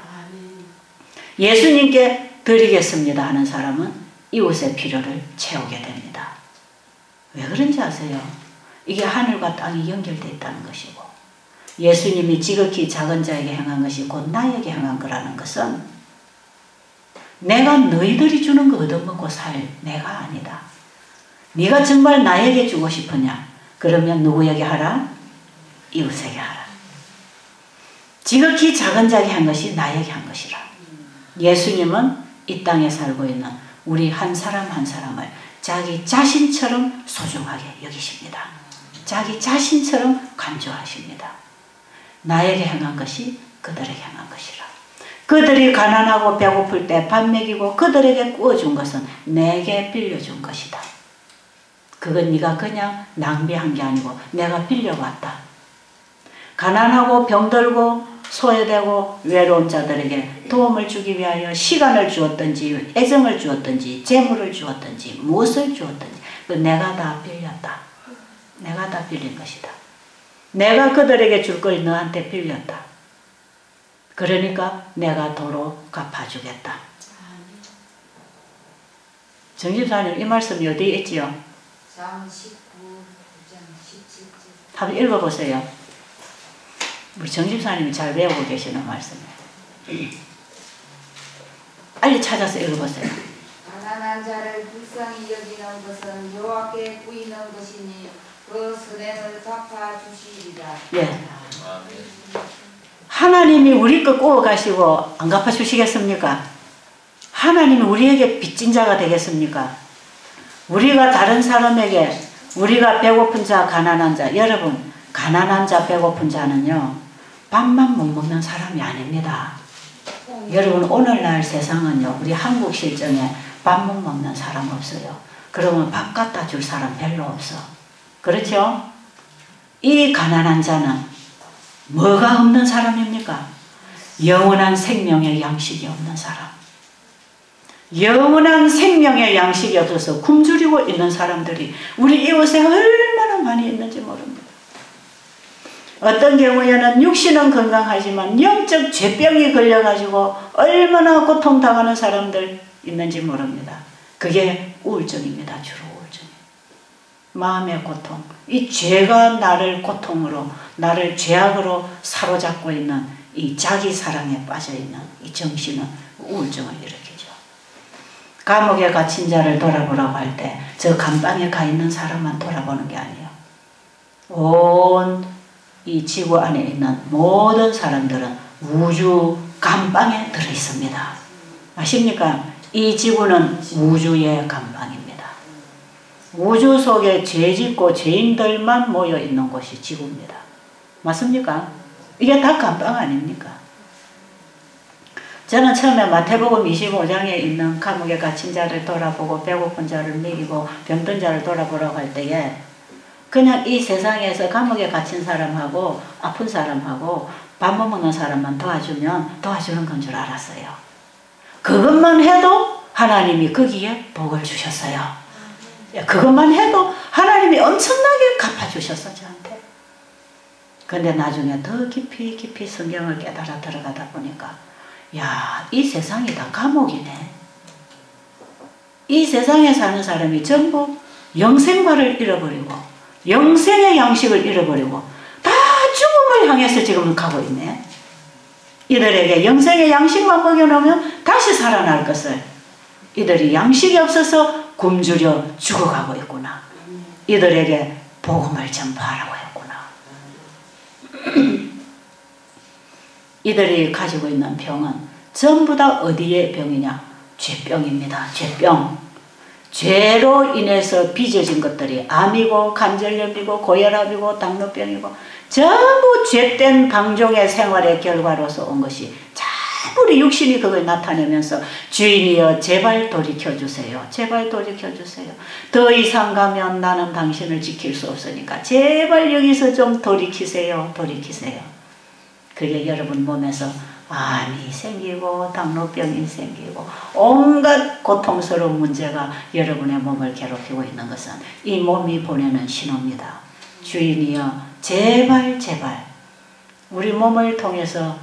S1: 예수님께 드리겠습니다 하는 사람은 이웃의 필요를 채우게 됩니다. 왜 그런지 아세요? 이게 하늘과 땅이 연결되어 있다는 것이고 예수님이 지극히 작은 자에게 행한 것이 곧 나에게 행한 거라는 것은 내가 너희들이 주는 거 얻어먹고 살 내가 아니다. 네가 정말 나에게 주고 싶으냐? 그러면 누구에게 하라? 이웃에게 하라. 지극히 작은 자에게 한 것이 나에게 한 것이라. 예수님은 이 땅에 살고 있는 우리 한 사람 한 사람을 자기 자신처럼 소중하게 여기십니다. 자기 자신처럼 간주하십니다. 나에게 행한 것이 그들에게 행한 것이라. 그들이 가난하고 배고플 때 밥 먹이고 그들에게 구워준 것은 내게 빌려준 것이다. 그건 네가 그냥 낭비한 게 아니고 내가 빌려왔다. 가난하고 병들고 소외되고 외로운 자들에게 도움을 주기 위하여 시간을 주었든지 애정을 주었든지 재물을 주었든지 무엇을 주었든지 내가 다 빌렸다. 내가 다 빌린 것이다. 내가 그들에게 줄 걸 너한테 빌렸다. 그러니까 내가 도로 갚아주겠다. 정집사님 이 말씀이 어디에 있지요?
S2: 장 19장 17절
S1: 한번 읽어보세요. 우리 정집사님이 잘 외우고 계시는 말씀이에요. 빨리 찾아서 읽어보세요.
S2: 가난한 자를 불쌍히 여기는 것은 여호와께 구이는 것이니 그 선행을 갚아주시리라.
S1: 예. 하나님이 우리 거 구워 가시고 안 갚아주시겠습니까? 하나님이 우리에게 빚진 자가 되겠습니까? 우리가 다른 사람에게 우리가 배고픈 자 가난한 자 여러분 가난한 자 배고픈 자는요 밥만 못 먹는 사람이 아닙니다. 여러분 오늘날 세상은요 우리 한국 실정에 밥 못 먹는 사람 없어요. 그러면 밥 갖다 줄 사람 별로 없어. 그렇죠? 이 가난한 자는 뭐가 없는 사람입니까? 영원한 생명의 양식이 없는 사람. 영원한 생명의 양식이 없어서 굶주리고 있는 사람들이 우리 이웃에 얼마나 많이 있는지 모릅니다. 어떤 경우에는 육신은 건강하지만 영적 죄병이 걸려가지고 얼마나 고통당하는 사람들 있는지 모릅니다. 그게 우울증입니다. 주로 우울증. 마음의 고통. 이 죄가 나를 고통으로 나를 죄악으로 사로잡고 있는 이 자기 사랑에 빠져있는 이 정신은 우울증을 일으키죠. 감옥에 갇힌 자를 돌아보라고 할 때 저 감방에 가 있는 사람만 돌아보는 게 아니에요. 온 이 지구 안에 있는 모든 사람들은 우주 감방에 들어있습니다. 아십니까? 이 지구는 우주의 감방입니다. 우주 속에 죄 짓고 죄인들만 모여 있는 곳이 지구입니다. 맞습니까? 이게 다 감방 아닙니까? 저는 처음에 마태복음 25장에 있는 감옥에 갇힌 자를 돌아보고 배고픈 자를 먹이고 병든 자를 돌아보라고 할 때에 그냥 이 세상에서 감옥에 갇힌 사람하고 아픈 사람하고 밥 못 먹는 사람만 도와주면 도와주는 건 줄 알았어요. 그것만 해도 하나님이 거기에 복을 주셨어요. 그것만 해도 하나님이 엄청나게 갚아주셨어 저한테. 근데 나중에 더 깊이 깊이 성경을 깨달아 들어가다 보니까 야, 이 세상이 다 감옥이네. 이 세상에 사는 사람이 전부 영생과를 잃어버리고 영생의 양식을 잃어버리고 다 죽음을 향해서 지금 가고 있네. 이들에게 영생의 양식만 먹여놓으면 다시 살아날 것을 이들이 양식이 없어서 굶주려 죽어가고 있구나. 이들에게 복음을 전파하라고 했구나. 이들이 가지고 있는 병은 전부 다 어디의 병이냐? 죄병입니다. 죄병. 죄로 인해서 빚어진 것들이 암이고 관절염이고 고혈압이고 당뇨병이고 전부 죄된 방종의 생활의 결과로서 온 것이 전부 우리 육신이 그걸 나타내면서 주인이여 제발 돌이켜주세요. 제발 돌이켜주세요. 더 이상 가면 나는 당신을 지킬 수 없으니까 제발 여기서 좀 돌이키세요. 돌이키세요. 그게 여러분 몸에서 암이 생기고 당뇨병이 생기고 온갖 고통스러운 문제가 여러분의 몸을 괴롭히고 있는 것은 이 몸이 보내는 신호입니다. 주인이여 제발 제발 우리 몸을 통해서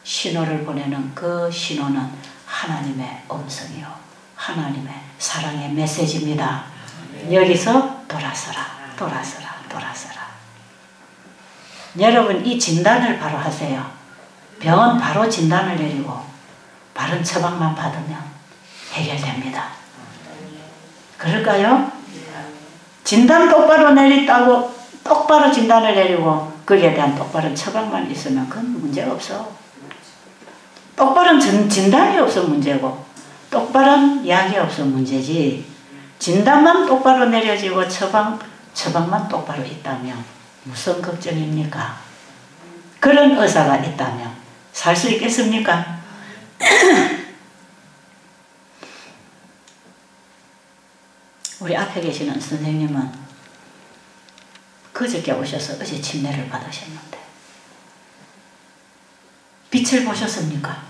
S1: 신호를 보내는 그 신호는 하나님의 음성이요 하나님의 사랑의 메시지입니다. 여기서 돌아서라 돌아서라 돌아서라. 여러분 이 진단을 바로 하세요. 병은 바로 진단을 내리고 바른 처방만 받으면 해결됩니다. 그럴까요? 진단 똑바로 내렸다고 똑바로 진단을 내리고 거기에 대한 똑바른 처방만 있으면 그건 문제가 없어. 똑바른 진단이 없으면 문제고 똑바른 약이 없으면 문제지. 진단만 똑바로 내려지고 처방만 똑바로 있다면 무슨 걱정입니까? 그런 의사가 있다면 살 수 있겠습니까? 우리 앞에 계시는 선생님은 그저께 오셔서 어제 침례를 받으셨는데 빛을 보셨습니까?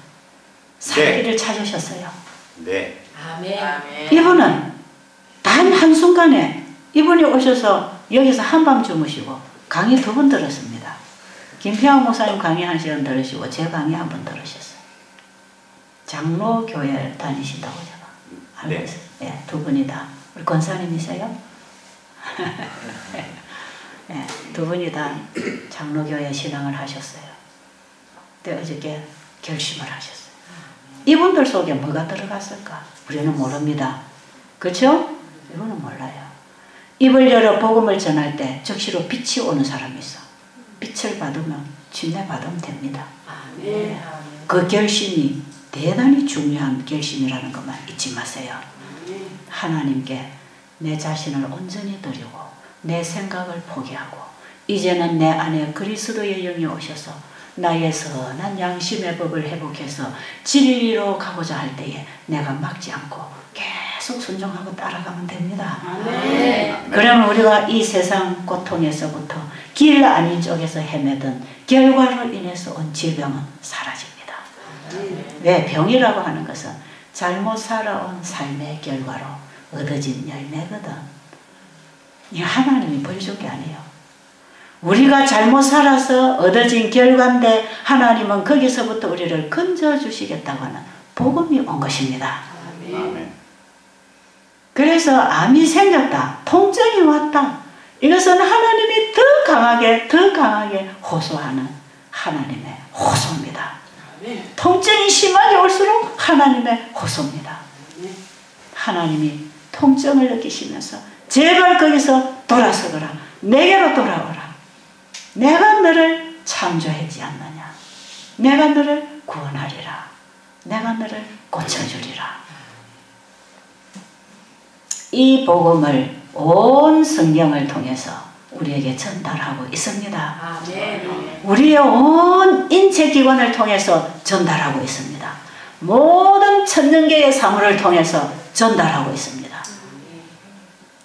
S1: 살길을 찾으셨어요.
S3: 네.
S2: 아멘.
S1: 이분은 단 한순간에 이분이 오셔서 여기서 한밤 주무시고 강의 2번 들었습니다. 김평환 목사님 강의 1시간 들으시고 제 강의 1번 들으셨어요. 장로교회 다니신다고 제가 알고
S3: 네.
S1: 있어요. 네, 2분이 다. 우리 권사님이세요? 네, 2분이 다 장로교회 신앙을 하셨어요. 근데 어저께 결심을 하셨어요. 이분들 속에 뭐가 들어갔을까? 우리는 모릅니다. 그렇죠? 이분은 몰라요. 입을 열어 복음을 전할 때 즉시로 빛이 오는 사람이 있어. 빛을 받으면 침례 받으면 됩니다.
S2: 네.
S1: 그 결심이 대단히 중요한 결심이라는 것만 잊지 마세요. 하나님께 내 자신을 온전히 드리고 내 생각을 포기하고 이제는 내 안에 그리스도의 영이 오셔서 나의 선한 양심의 법을 회복해서 진리로 가고자 할 때에 내가 막지 않고 계속 순종하고 따라가면 됩니다.
S2: 네.
S1: 그러면 우리가 이 세상 고통에서부터 길 아닌 쪽에서 헤매던 결과로 인해서 온 질병은 사라집니다. 왜? 병이라고 하는 것은 잘못 살아온 삶의 결과로 얻어진 열매거든. 이 하나님이 벌 준 게 아니에요. 우리가 잘못 살아서 얻어진 결과인데 하나님은 거기서부터 우리를 건져주시겠다고 하는 복음이 온 것입니다.
S3: 아멘.
S1: 그래서 암이 생겼다. 통증이 왔다. 이것은 하나님이 더 강하게 호소하는 하나님의 호소입니다. 통증이 심하게 올수록 하나님의 호소입니다. 하나님이 통증을 느끼시면서 제발 거기서 돌아서거라. 내게로 돌아오라. 내가 너를 창조하지 않느냐. 내가 너를 구원하리라. 내가 너를 고쳐주리라. 이 복음을 온 성경을 통해서 우리에게 전달하고 있습니다. 우리의 온 인체기관을 통해서 전달하고 있습니다. 모든 천년계의 사물을 통해서 전달하고 있습니다.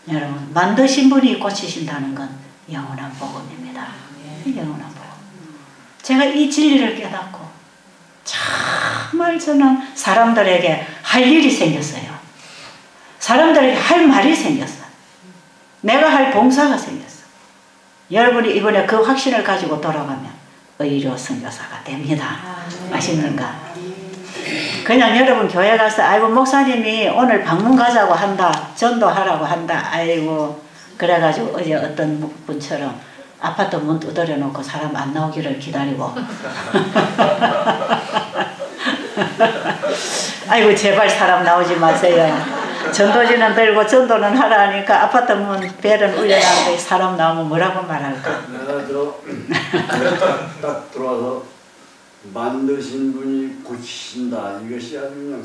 S1: 여러분 만드신 분이 고치신다는 건 영원한 복음입니다. 영원한 복음. 제가 이 진리를 깨닫고 정말 저는 사람들에게 할 일이 생겼어요. 사람들에게 할 말이 생겼어요. 내가 할 봉사가 생겼어. 여러분이 이번에 그 확신을 가지고 돌아가면 의료 선교사가 됩니다. 아십니까? 그냥 여러분 교회 가서 아이고 목사님이 오늘 방문 가자고 한다, 전도하라고 한다, 아이고 그래가지고 어제 어떤 분처럼 아파트 문 두드려 놓고 사람 안 나오기를 기다리고 아이고 제발 사람 나오지 마세요. 전도지는 들고 전도는 하라 하니까 아파트 문 벨은 울려놨는데 사람 나오면 뭐라고 말할까?
S3: 내가 딱 들어와서 만드신 분이 고치신다. 이것이 아주 그냥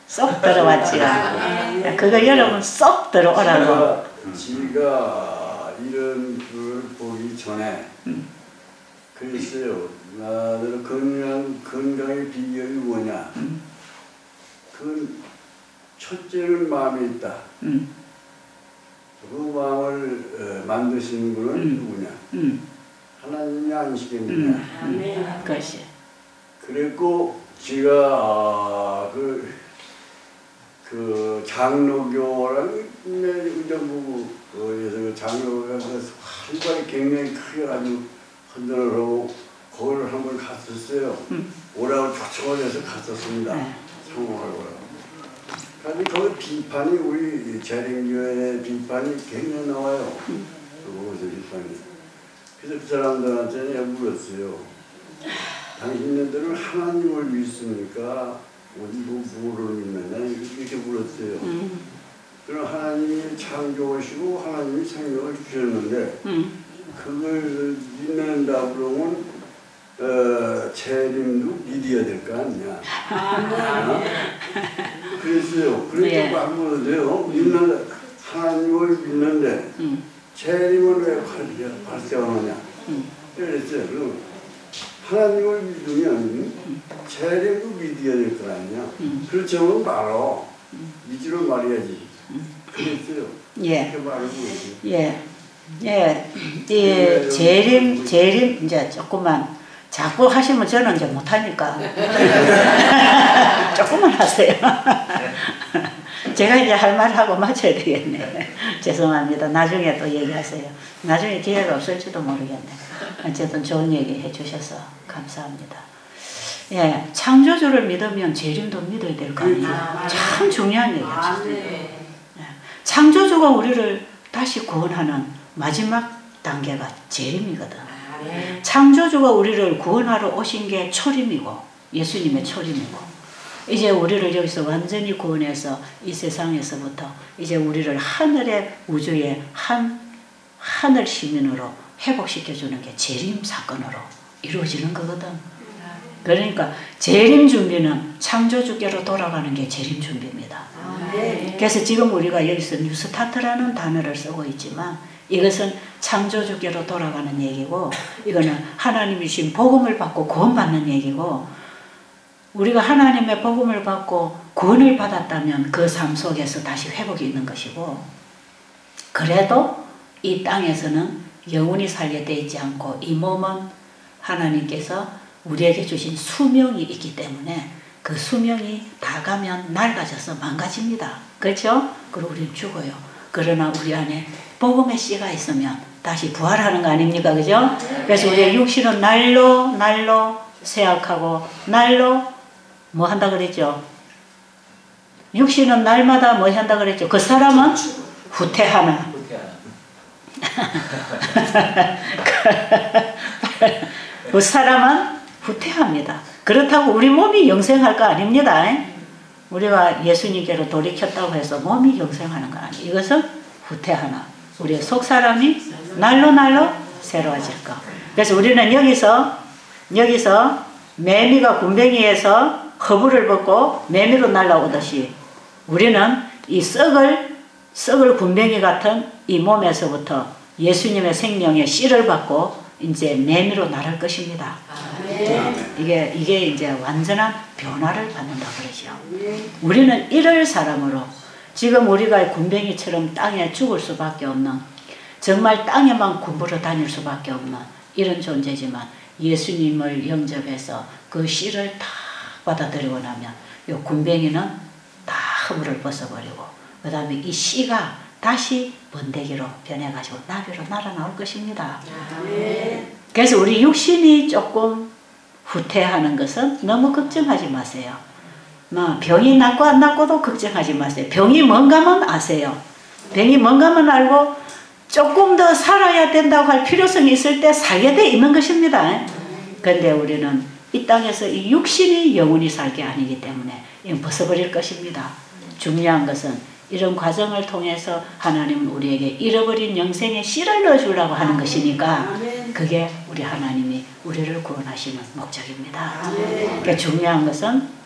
S3: 쏙
S1: 들어왔지요. 그거 여러분 쏙 들어오라고.
S3: 지가 이런 걸 보기 전에 그랬어요. 나들 건강의 비결이 뭐냐? 그 첫째는 마음에 있다. 그 마음을 만드시는 분은 누구냐? 하나님이 아니시겠느냐?
S1: 그것이.
S3: 그리고 제가 그 장로교라는 의정부에서 그 장로가 활발히 굉장히 크게 아주 헌전을 하고 거기를 한번 갔었어요. 오라고 초청을 해서 갔었습니다. 성공하고요. 그런데 거기 비판이 우리 재림교회 비판이 굉장히 나와요. 그곳에서 비판이. 그래서 그 사람들한테 내가 물었어요. 당신네들은 하나님을 믿습니까? 어디 뭐를 믿느냐? 이렇게 물었어요. 그럼 하나님이 창조하시고 하나님이 생명을 주셨는데 그걸 믿는다 그러면 재림도 믿어야 될 거 아니냐? 그랬어요. 그래서 막 물었어요. 믿는다, 하나님을 믿는데 재림은 왜 발생하느냐? 그랬어요. 그럼 하나님을 믿으면 재림도 믿어야 될 거 아니냐? 그렇지 않으면 말어. 믿으러 말해야지. 그랬어요.
S1: 예.
S3: 그렇게 말을 보여요.
S1: 예. 예. 이 재림 이제 조금만 자꾸 하시면 저는 이제 못하니까 조금만 하세요. 제가 이제 할 말하고 맞춰야 되겠네. 죄송합니다. 나중에 또 얘기하세요. 나중에 기회가 없을지도 모르겠네. 어쨌든 좋은 얘기 해주셔서 감사합니다. 예, 창조주를 믿으면 재림도 믿어야 될 거 아니에요. 참 중요한 얘기죠. 예. 창조주가 우리를 다시 구원하는 마지막 단계가 재림이거든. 창조주가 우리를 구원하러 오신 게 초림이고 예수님의 초림이고 이제 우리를 여기서 완전히 구원해서 이 세상에서부터 이제 우리를 하늘의 우주의 하늘 시민으로 회복시켜주는 게 재림 사건으로 이루어지는 거거든. 그러니까 재림 준비는 창조주께로 돌아가는 게 재림 준비입니다. 그래서 지금 우리가 여기서 뉴스타트라는 단어를 쓰고 있지만 이것은 창조주께로 돌아가는 얘기고 이거는 하나님이 주신 복음을 받고 구원받는 얘기고 우리가 하나님의 복음을 받고 구원을 받았다면 그 삶 속에서 다시 회복이 있는 것이고 그래도 이 땅에서는 영원히 살게 되어 있지 않고 이 몸은 하나님께서 우리에게 주신 수명이 있기 때문에 그 수명이 다 가면 낡아져서 망가집니다. 그렇죠? 그리고 우리는 죽어요. 그러나 우리 안에 복음의 씨가 있으면 다시 부활하는 거 아닙니까? 그죠? 그래서 우리의 육신은 날로 쇠약하고 날로 뭐 한다 그랬죠? 육신은 날마다 뭐 한다 그랬죠? 그 사람은 후퇴하나. 그 사람은 후퇴합니다. 그렇다고 우리 몸이 영생할 거 아닙니다. 우리가 예수님께로 돌이켰다고 해서 몸이 영생하는 거 아니에요. 이것은 후퇴하나. 우리의 속사람이 날로 새로워질 거. 그래서 우리는 여기서 매미가 군뱅이에서 허브를 벗고 매미로 날아오듯이 우리는 이 썩을 군뱅이 같은 이 몸에서부터 예수님의 생명의 씨를 받고 이제 매미로 날을 것입니다. 이게 이제 완전한 변화를 받는다 그러죠. 우리는 이럴 사람으로 지금 우리가 군뱅이처럼 땅에 죽을 수밖에 없는 정말 땅에만 굶으러 다닐 수밖에 없는 이런 존재지만 예수님을 영접해서 그 씨를 다 받아들이고 나면 이 군뱅이는 다 허물을 벗어버리고 그 다음에 이 씨가 다시 번데기로 변해가지고 나비로 날아 나올 것입니다.
S2: 아멘.
S1: 그래서 우리 육신이 조금 후퇴하는 것은 너무 걱정하지 마세요. 뭐 병이 낫고 안 낫고도 걱정하지 마세요. 병이 뭔가만 아세요. 병이 뭔가만 알고 조금 더 살아야 된다고 할 필요성이 있을 때 살게 돼 있는 것입니다. 그런데 우리는 이 땅에서 이 육신이 영원히 살 게 아니기 때문에 이건 벗어버릴 것입니다. 중요한 것은 이런 과정을 통해서 하나님은 우리에게 잃어버린 영생의 씨를 넣어주려고 하는 것이니까 그게 우리 하나님이 우리를 구원하시는 목적입니다. 그러니까 중요한 것은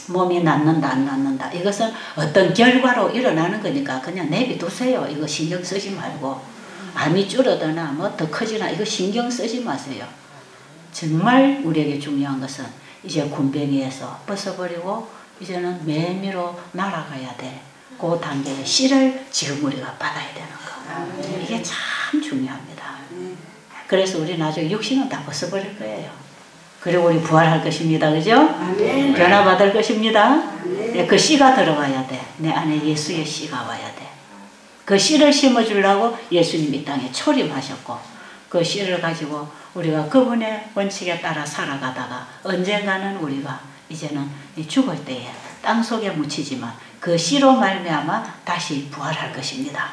S1: 몸이 낫는다 안 낫는다 이것은 어떤 결과로 일어나는 거니까 그냥 내비두세요. 이거 신경 쓰지 말고 암이 줄어드나 뭐 더 커지나 이거 신경 쓰지 마세요. 정말 우리에게 중요한 것은 이제 군뱅이에서 벗어버리고 이제는 매미로 날아가야 돼. 그 단계의 씨를 지금 우리가 받아야 되는 거. 이게 참 중요합니다. 그래서 우리 나중에 육신은 다 벗어버릴 거예요. 그리고 우리 부활할 것입니다. 그죠? 변화받을 것입니다. 그 씨가 들어와야 돼. 내 안에 예수의 씨가 와야 돼. 그 씨를 심어주려고 예수님 이 땅에 초림하셨고 그 씨를 가지고 우리가 그분의 원칙에 따라 살아가다가 언젠가는 우리가 이제는 죽을 때에 땅속에 묻히지만 그 씨로 말미암아 다시 부활할 것입니다.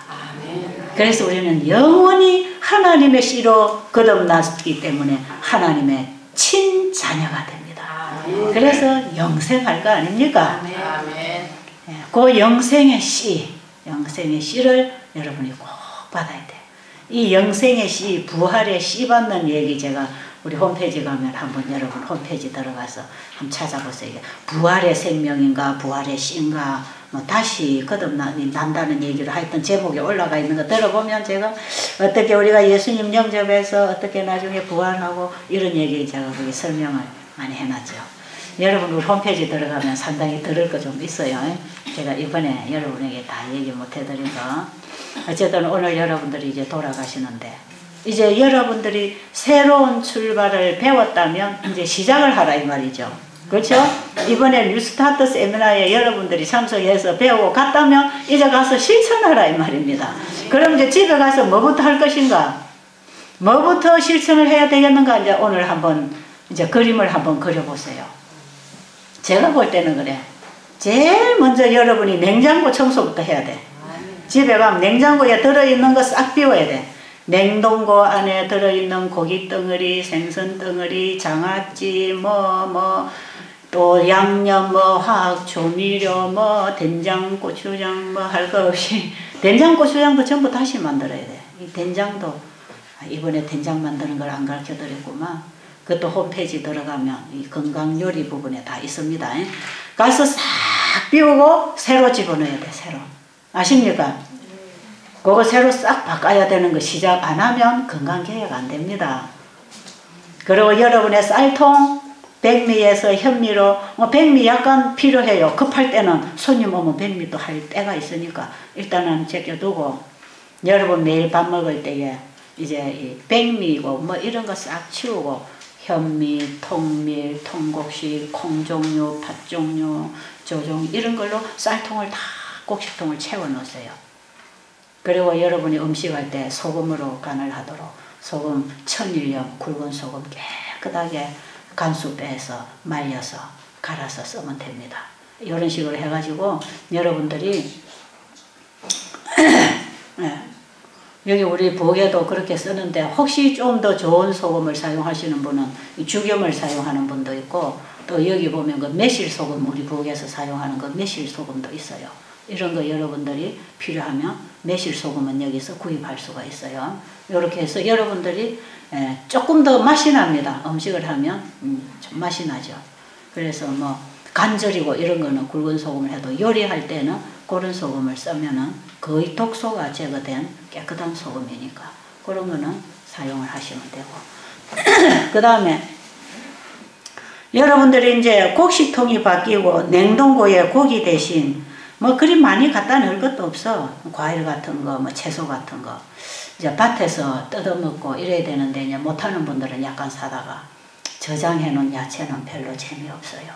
S1: 그래서 우리는 영원히 하나님의 씨로 거듭났기 때문에 하나님의 친자녀가 됩니다. 그래서 영생할 거 아닙니까? 그 영생의 씨를 여러분이 꼭 받아야 돼. 이 영생의 씨, 부활의 씨 받는 얘기 제가 우리 홈페이지 가면 한번 여러분 홈페이지 들어가서 한번 찾아보세요. 이게 부활의 생명인가 부활의 씨인가 뭐 다시 거듭난다는 얘기를 하여튼 제목에 올라가 있는 거 들어보면 제가 어떻게 우리가 예수님 영접해서 어떻게 나중에 부활하고 이런 얘기 제가 거기 설명을 많이 해놨죠. 여러분 우리 홈페이지 들어가면 상당히 들을 거 좀 있어요. 제가 이번에 여러분에게 다 얘기 못 해드린 거. 어쨌든 오늘 여러분들이 이제 돌아가시는데 이제 여러분들이 새로운 출발을 배웠다면 이제 시작을 하라 이 말이죠. 그렇죠? 이번에 뉴스타트 세미나에 여러분들이 참석해서 배우고 갔다면 이제 가서 실천하라 이 말입니다. 그럼 이제 집에 가서 뭐부터 할 것인가? 뭐부터 실천을 해야 되겠는가? 이제 오늘 한번 이제 그림을 한번 그려보세요. 제가 볼 때는 그래. 제일 먼저 여러분이 냉장고 청소부터 해야 돼. 집에 가면 냉장고에 들어있는 거 싹 비워야 돼. 냉동고 안에 들어있는 고기 덩어리, 생선 덩어리, 장아찌, 또 양념, 화학 조미료, 된장, 고추장, 할 거 없이 된장, 고추장도 전부 다시 만들어야 돼. 이 된장도 이번에 된장 만드는 걸 안 가르쳐 드렸구만. 그것도 홈페이지 들어가면 이 건강 요리 부분에 다 있습니다. 가서 싹 비우고 새로 집어넣어야 돼. 새로. 아십니까? 그거 새로 싹 바꿔야 되는 거 시작 안 하면 건강개혁 안 됩니다. 그리고 여러분의 쌀통, 백미에서 현미로, 백미 약간 필요해요. 급할 때는 손님 오면 백미도 할 때가 있으니까 일단은 제껴두고 여러분 매일 밥 먹을 때에 이제 이 백미고 이런 거 싹 치우고 현미, 통밀, 통곡식, 콩종류, 팥종류, 조종 이런 걸로 쌀통을 다 곡식통을 채워 놓으세요. 그리고 여러분이 음식할 때 소금으로 간을 하도록 소금 천일염 굵은 소금 깨끗하게 간수 빼서 말려서 갈아서 쓰면 됩니다. 이런 식으로 해가지고 여러분들이 여기 우리 부엌에도 그렇게 쓰는데 혹시 좀 더 좋은 소금을 사용하시는 분은 죽염을 사용하는 분도 있고 또 여기 보면 그 매실 소금 우리 부엌에서 사용하는 그 매실 소금도 있어요. 이런 거 여러분들이 필요하면 매실 소금은 여기서 구입할 수가 있어요. 이렇게 해서 여러분들이 조금 더 맛이 납니다. 음식을 하면 좀 맛이 나죠. 그래서 간절이고 이런 거는 굵은 소금을 해도 요리할 때는 그런 소금을 쓰면은 거의 독소가 제거된 깨끗한 소금이니까 그런 거는 사용을 하시면 되고 그 다음에 여러분들이 이제 곡식통이 바뀌고 냉동고에 고기 대신 그리 많이 갖다 넣을 것도 없어. 과일 같은 거, 채소 같은 거. 이제 밭에서 뜯어먹고 이래야 되는데, 이제 못하는 분들은 약간 사다가 저장해 놓은 야채는 별로 재미없어요.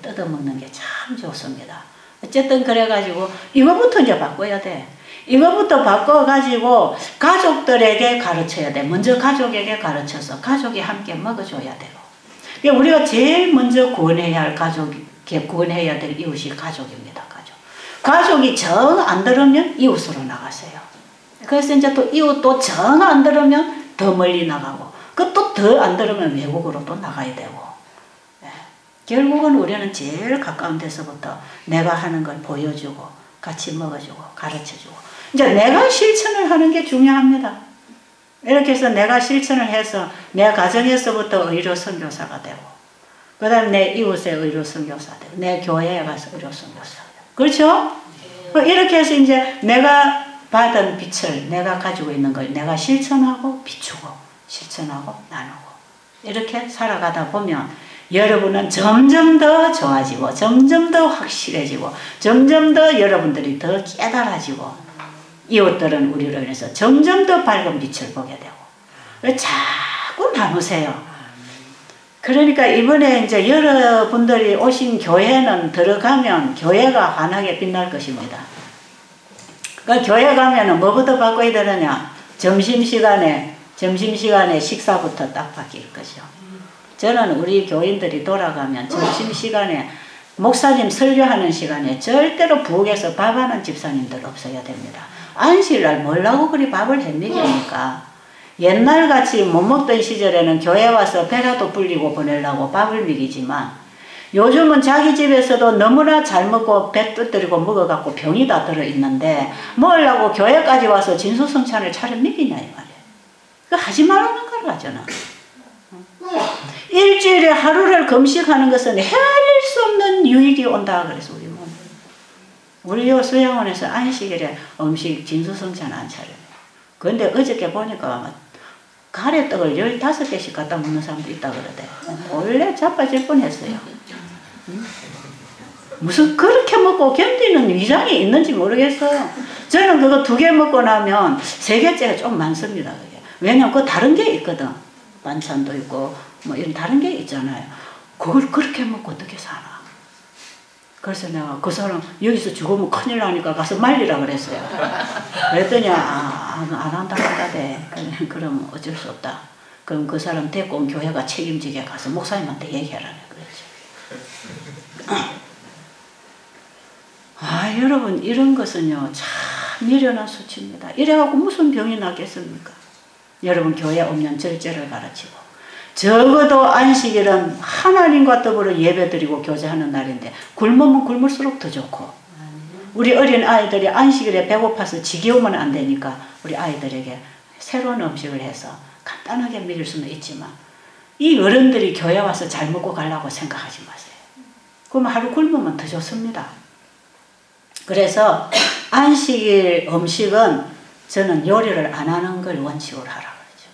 S1: 뜯어먹는 게 참 좋습니다. 어쨌든 그래가지고 이거부터 이제 바꿔야 돼. 이것부터 바꿔가지고 가족들에게 가르쳐야 돼. 먼저 가족에게 가르쳐서 가족이 함께 먹어줘야 되고. 그러니까 우리가 제일 먼저 구원해야 할 구원해야 될 이웃이 가족입니다. 가족이 정 안 들으면 이웃으로 나가세요. 그래서 이제 또 이웃도 정 안 들으면 더 멀리 나가고, 그것도 더 안 들으면 외국으로 또 나가야 되고. 네. 결국은 우리는 제일 가까운 데서부터 내가 하는 걸 보여주고, 같이 먹어주고, 가르쳐주고. 이제 내가 실천을 하는 게 중요합니다. 이렇게 해서 내가 실천을 해서 내 가정에서부터 의료 선교사가 되고, 그 다음에 내 이웃의 의료 선교사 되고, 내 교회에 가서 의료 선교사 되고. 그렇죠? 이렇게 해서 이제 내가 받은 빛을, 내가 가지고 있는 걸 내가 실천하고 비추고, 실천하고 나누고, 이렇게 살아가다 보면 여러분은 점점 더 좋아지고, 점점 더 확실해지고, 점점 더 여러분들이 더 깨달아지고, 이웃들은 우리로 인해서 점점 더 밝은 빛을 보게 되고, 자꾸 나누세요. 그러니까 이번에 이제 여러분들이 오신 교회는 들어가면 교회가 환하게 빛날 것입니다. 그러니까 교회 가면은 뭐부터 바꿔야 되느냐? 점심시간에 식사부터 딱 바뀔 것이요. 저는 우리 교인들이 돌아가면 점심시간에 목사님 설교하는 시간에 절대로 부엌에서 밥하는 집사님들 없어야 됩니다. 안식일날 뭐라고 그리 밥을 해먹입니까? 옛날같이 못 먹던 시절에는 교회 와서 배라도 불리고 보내려고 밥을 먹이지만, 요즘은 자기 집에서도 너무나 잘 먹고 배 뜨뜨리고 먹어갖고 병이 다 들어있는데 먹으려고 교회까지 와서 진수성찬을 차려 먹이냐 이 말이에요. 그거 하지 말라는 거라 저는. 일주일에 하루를 금식하는 것은 헤아릴 수 없는 유익이 온다 그래서 우리 요 수양원에서 안식일에 음식 진수성찬 안 차려요. 그런데 어저께 보니까 가래떡을 15개씩 갖다 먹는 사람도 있다 그러대. 원래 자빠질 뻔했어요. 무슨 그렇게 먹고 견디는 위장이 있는지 모르겠어요. 저는 그거 2개 먹고 나면 3개째가 좀 많습니다. 그게. 왜냐면 그 다른 게 있거든. 반찬도 있고 뭐 이런 다른 게 있잖아요. 그걸 그렇게 먹고 어떻게 살아? 그래서 내가 그 사람 여기서 죽으면 큰일 나니까 가서 말리라 그랬어요. 그랬더니 안 한다고 하대. 그럼 어쩔 수 없다. 그럼 그 사람 데리고 온 교회가 책임지게 가서 목사님한테 얘기하라고 그랬죠. 여러분 이런 것은요 참 미련한 수치입니다. 이래갖고 무슨 병이 나겠습니까? 여러분 교회 오면 절제를 가르치고, 적어도 안식일은 하나님과 더불어 예배드리고 교제하는 날인데 굶으면 굶을수록 더 좋고, 우리 어린 아이들이 안식일에 배고파서 지겨우면 안 되니까 우리 아이들에게 새로운 음식을 해서 간단하게 먹일 수는 있지만, 이 어른들이 교회 와서 잘 먹고 가려고 생각하지 마세요. 그럼 하루 굶으면 더 좋습니다. 그래서 안식일 음식은 저는 요리를 안 하는 걸 원칙으로 하라 그러죠.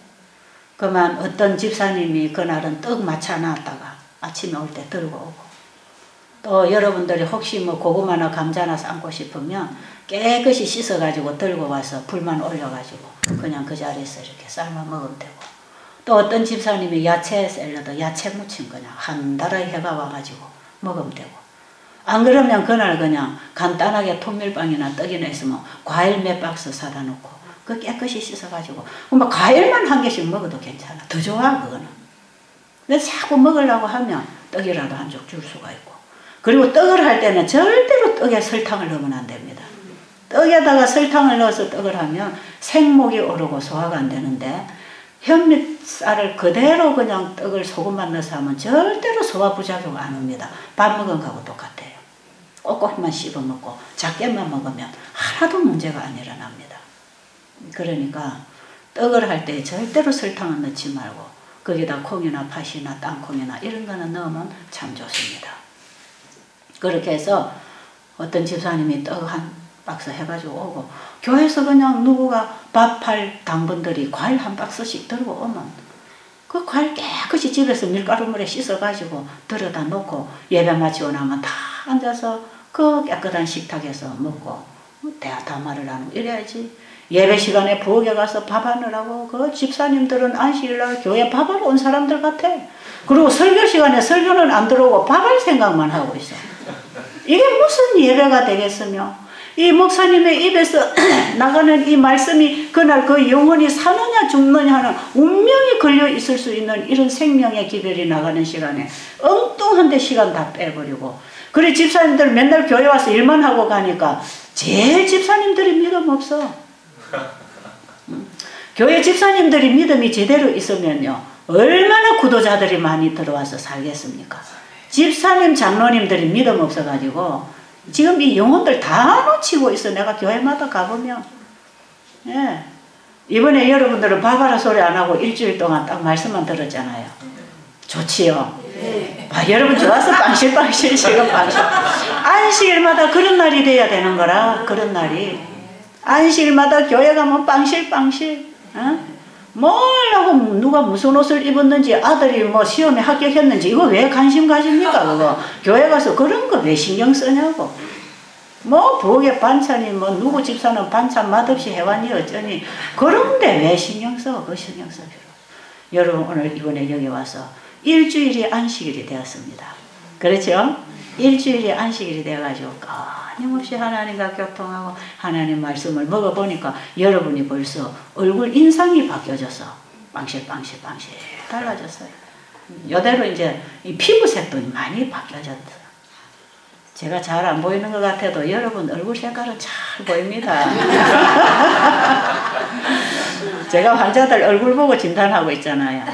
S1: 그러면 어떤 집사님이 그날은 떡 마차 놨다가 아침에 올 때 들고 오고, 또 여러분들이 혹시 뭐 고구마나 감자나 삶고 싶으면 깨끗이 씻어가지고 들고 와서 불만 올려가지고 그냥 그 자리에서 이렇게 삶아 먹으면 되고, 또 어떤 집사님이 야채 샐러드, 야채 무침 그냥 한 달에 해가 와가지고 먹으면 되고, 안 그러면 그날 그냥 간단하게 통밀빵이나 떡이나 있으면 과일 몇 박스 사다 놓고 그 깨끗이 씻어가지고 뭐 과일만 한 개씩 먹어도 괜찮아. 더 좋아 그거는. 근데 자꾸 먹으려고 하면 떡이라도 한 쪽 줄 수가 있고, 그리고 떡을 할 때는 절대로 떡에 설탕을 넣으면 안 됩니다. 떡에다가 설탕을 넣어서 떡을 하면 생목이 오르고 소화가 안 되는데, 현미쌀을 그대로 그냥 떡을 소금만 넣어서 하면 절대로 소화 부작용 안 옵니다. 밥 먹은 거하고 똑같아요. 꼭꼭만 씹어 먹고 작게만 먹으면 하나도 문제가 안 일어납니다. 그러니까 떡을 할 때 절대로 설탕을 넣지 말고 거기다 콩이나 팥이나 땅콩이나 이런 거는 넣으면 참 좋습니다. 그렇게 해서 어떤 집사님이 떡 한 박스 해가지고 오고, 교회에서 그냥 누구가 밥할 당분들이 과일 한 박스씩 들고 오면 그 과일 깨끗이 집에서 밀가루물에 씻어가지고 들여다 놓고 예배 마치고 나면 다 앉아서 그 깨끗한 식탁에서 먹고 대화 담화를 나누고 이래야지. 예배 시간에 부엌에 가서 밥 하느라고 그 집사님들은 안식일날 교회 밥하러 온 사람들 같아. 그리고 설교 시간에 설교는 안 들어오고 밥할 생각만 하고 있어. 이게 무슨 예배가 되겠으며, 이 목사님의 입에서 나가는 이 말씀이 그날 그 영혼이 사느냐 죽느냐 하는 운명이 걸려 있을 수 있는 이런 생명의 기별이 나가는 시간에 엉뚱한데 시간 다 빼버리고, 그래 집사님들 맨날 교회 와서 일만 하고 가니까 제일 집사님들이 믿음 없어. 교회 집사님들이 믿음이 제대로 있으면요 얼마나 구도자들이 많이 들어와서 살겠습니까? 집사님 장로님들이 믿음 없어가지고 지금 이 영혼들 다 놓치고 있어. 내가 교회마다 가보면. 예. 이번에 여러분들은 바바라 소리 안 하고 일주일 동안 딱 말씀만 들었잖아요. 좋지요? 네. 아, 여러분 좋아서 빵실빵실 지금 빵실. 안식일마다 그런 날이 돼야 되는 거라. 그런 날이. 안식일마다 교회 가면 빵실빵실. 어? 뭐라고 누가 무슨 옷을 입었는지, 아들이 뭐 시험에 합격했는지 이거 왜 관심 가십니까? 그거 교회 가서 그런 거 왜 신경 쓰냐고. 뭐 부엌에 반찬이 뭐 누구 집사는 반찬 맛없이 해왔니 어쩌니 그런데 왜 신경 써? 그 신경 써 필요. 여러분 오늘 이번에 여기 와서 일주일이 안식일이 되었습니다. 그렇죠? 일주일이 안식일이 돼가지고 끊임없이 하나님과 교통하고 하나님 말씀을 먹어보니까 여러분이 벌써 얼굴 인상이 바뀌어져서 빵실빵실 달라졌어요. 이대로 이제 이 피부색도 많이 바뀌어졌어요. 제가 잘 안 보이는 것 같아도 여러분 얼굴 색깔은 잘 보입니다. 제가 환자들 얼굴 보고 진단하고 있잖아요.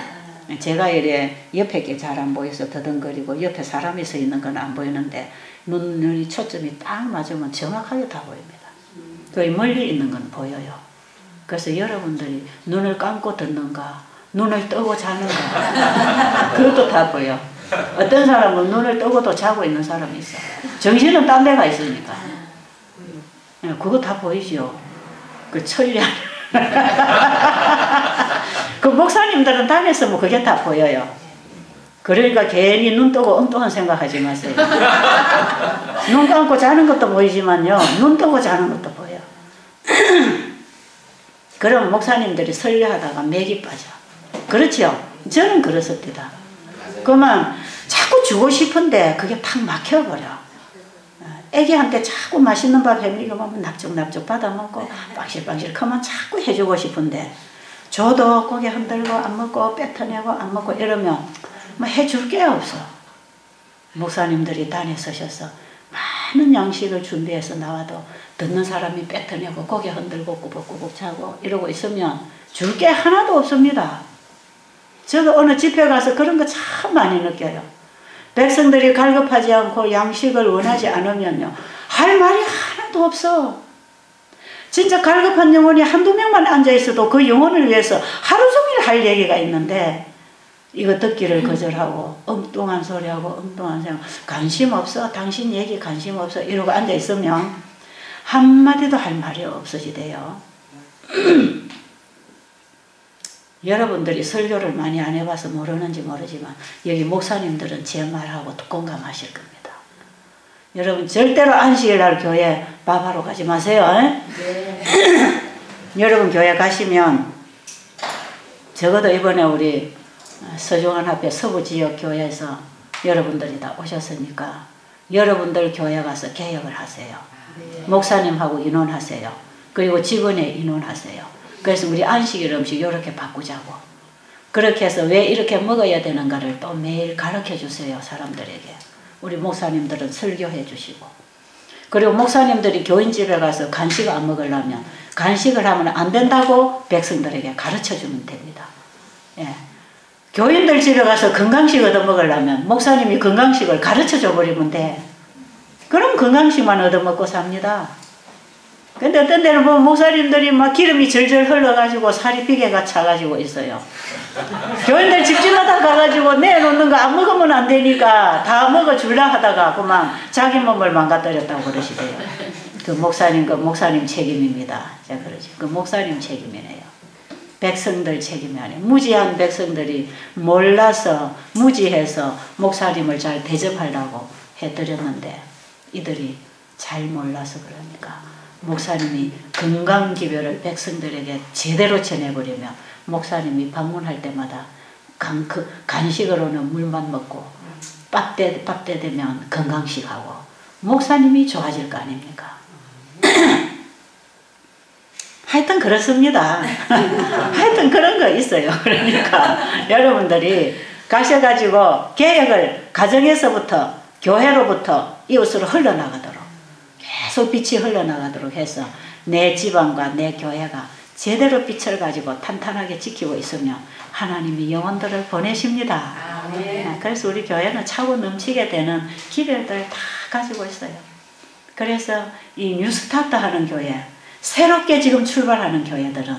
S1: 제가 이래 옆에 게 잘 안 보여서 더듬거리고 옆에 사람이 서 있는 건 안 보이는데 눈이 초점이 딱 맞으면 정확하게 다 보입니다. 거의 멀리 있는 건 보여요. 그래서 여러분들이 눈을 감고 듣는가 눈을 뜨고 자는가 그것도 다 보여. 어떤 사람은 눈을 뜨고도 자고 있는 사람이 있어. 정신은 딴 데가 있으니까. 그거 다 보이죠. 그 천리안. 그 목사님들은 다녔으면 그게 다 보여요. 그러니까 괜히 눈 뜨고 엉뚱한 생각하지 마세요. 눈 감고 자는 것도 보이지만요 눈 뜨고 자는 것도 보여. 그럼 목사님들이 설교하다가 맥이 빠져. 그렇죠? 저는 그렇습니다. 그러면 자꾸 주고 싶은데 그게 탁 막혀버려. 애기한테 자꾸 맛있는 밥 해먹으면 납죽납죽 받아먹고 빵실빵실 크면 자꾸 해주고 싶은데 저도 고개 흔들고 안 먹고 뱉어내고 안 먹고 이러면 뭐 해줄 게 없어. 목사님들이 단에 서셔서 많은 양식을 준비해서 나와도 듣는 사람이 뱉어내고 고개 흔들고 꾸벅꾸벅 자고 이러고 있으면 줄 게 하나도 없습니다. 저도 어느 집회 가서 그런 거 참 많이 느껴요. 백성들이 갈급하지 않고 양식을 원하지 않으면요 할 말이 하나도 없어. 진짜 갈급한 영혼이 한두 명만 앉아있어도 그 영혼을 위해서 하루 종일 할 얘기가 있는데 이거 듣기를 거절하고 엉뚱한 소리하고 엉뚱한 생각 관심 없어 당신 얘기 관심 없어 이러고 앉아있으면 한마디도 할 말이 없어지대요. 여러분들이 설교를 많이 안 해봐서 모르는지 모르지만 여기 목사님들은 제 말하고 공감하실 겁니다. 여러분 절대로 안식일날 교회 밥하러 가지 마세요. 네. 여러분 교회 가시면 적어도 이번에 우리 서종환 앞에 서부지역교회에서 여러분들이 다 오셨으니까 여러분들 교회 가서 개혁을 하세요. 네. 목사님하고 인원하세요. 그리고 직원에 인원하세요. 그래서 우리 안식일 음식 이렇게 바꾸자고. 그렇게 해서 왜 이렇게 먹어야 되는가를 또 매일 가르쳐 주세요. 사람들에게. 우리 목사님들은 설교해 주시고. 그리고 목사님들이 교인집에 가서 간식을 안 먹으려면 간식을 하면 안 된다고 백성들에게 가르쳐 주면 됩니다. 예. 교인들 집에 가서 건강식 얻어먹으려면 목사님이 건강식을 가르쳐 줘버리면 돼. 그럼 건강식만 얻어먹고 삽니다. 근데 어떤 데는 보면 목사님들이 막 기름이 절절 흘러가지고 살이 비계가 차가지고 있어요. 교인들 집집마다 가가지고 내놓는 거 안 먹으면 안 되니까 다 먹어주려 하다가 그만 자기 몸을 망가뜨렸다고 그러시대요. 그 목사님 책임입니다. 제가 그러지. 그 목사님 책임이네요. 백성들 책임이 아니에요. 무지한 백성들이 몰라서 무지해서 목사님을 잘 대접하려고 해드렸는데 이들이 잘 몰라서 그러니까 목사님이 건강기별을 백성들에게 제대로 전해버리며 목사님이 방문할 때마다 간식으로는 물만 먹고 밥 때 되면 건강식하고 목사님이 좋아질 거 아닙니까? 하여튼 그렇습니다. 하여튼 그런 거 있어요. 그러니까 여러분들이 가셔가지고 계획을 가정에서부터 교회로부터 이웃으로 흘러나가도록 계속 빛이 흘러나가도록 해서 내 집안과 내 교회가 제대로 빛을 가지고 탄탄하게 지키고 있으면 하나님이 영혼들을 보내십니다. 그래서 우리 교회는 차고 넘치게 되는 기별들 다 가지고 있어요. 그래서 이 뉴스타트 하는 교회, 새롭게 지금 출발하는 교회들은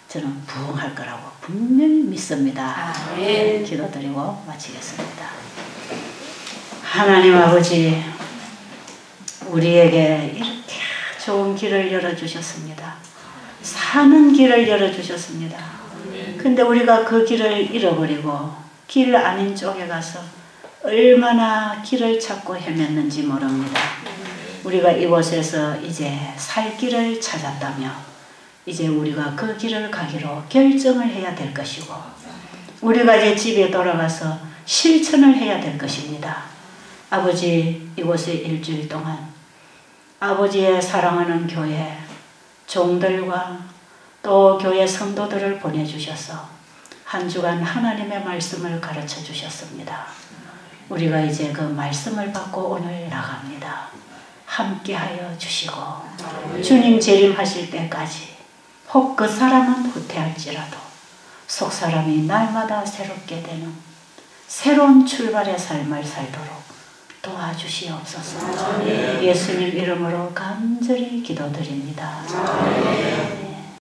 S1: 저는 부흥할 거라고 분명히 믿습니다. 기도드리고 마치겠습니다. 하나님 아버지, 우리에게 이렇게 좋은 길을 열어주셨습니다. 사는 길을 열어주셨습니다. 근데 우리가 그 길을 잃어버리고 길 아닌 쪽에 가서 얼마나 길을 찾고 헤맸는지 모릅니다. 우리가 이곳에서 이제 살 길을 찾았다며 이제 우리가 그 길을 가기로 결정을 해야 될 것이고 우리가 이제 집에 돌아가서 실천을 해야 될 것입니다. 아버지, 이곳에 일주일 동안 아버지의 사랑하는 교회 종들과 또 교회 성도들을 보내주셔서 한 주간 하나님의 말씀을 가르쳐 주셨습니다. 우리가 이제 그 말씀을 받고 오늘 나갑니다. 함께하여 주시고 주님 재림하실 때까지 혹 그 사람은 후퇴할지라도 속 사람이 날마다 새롭게 되는 새로운 출발의 삶을 살도록 도와주시옵소서. 예수님 이름으로 간절히 기도드립니다.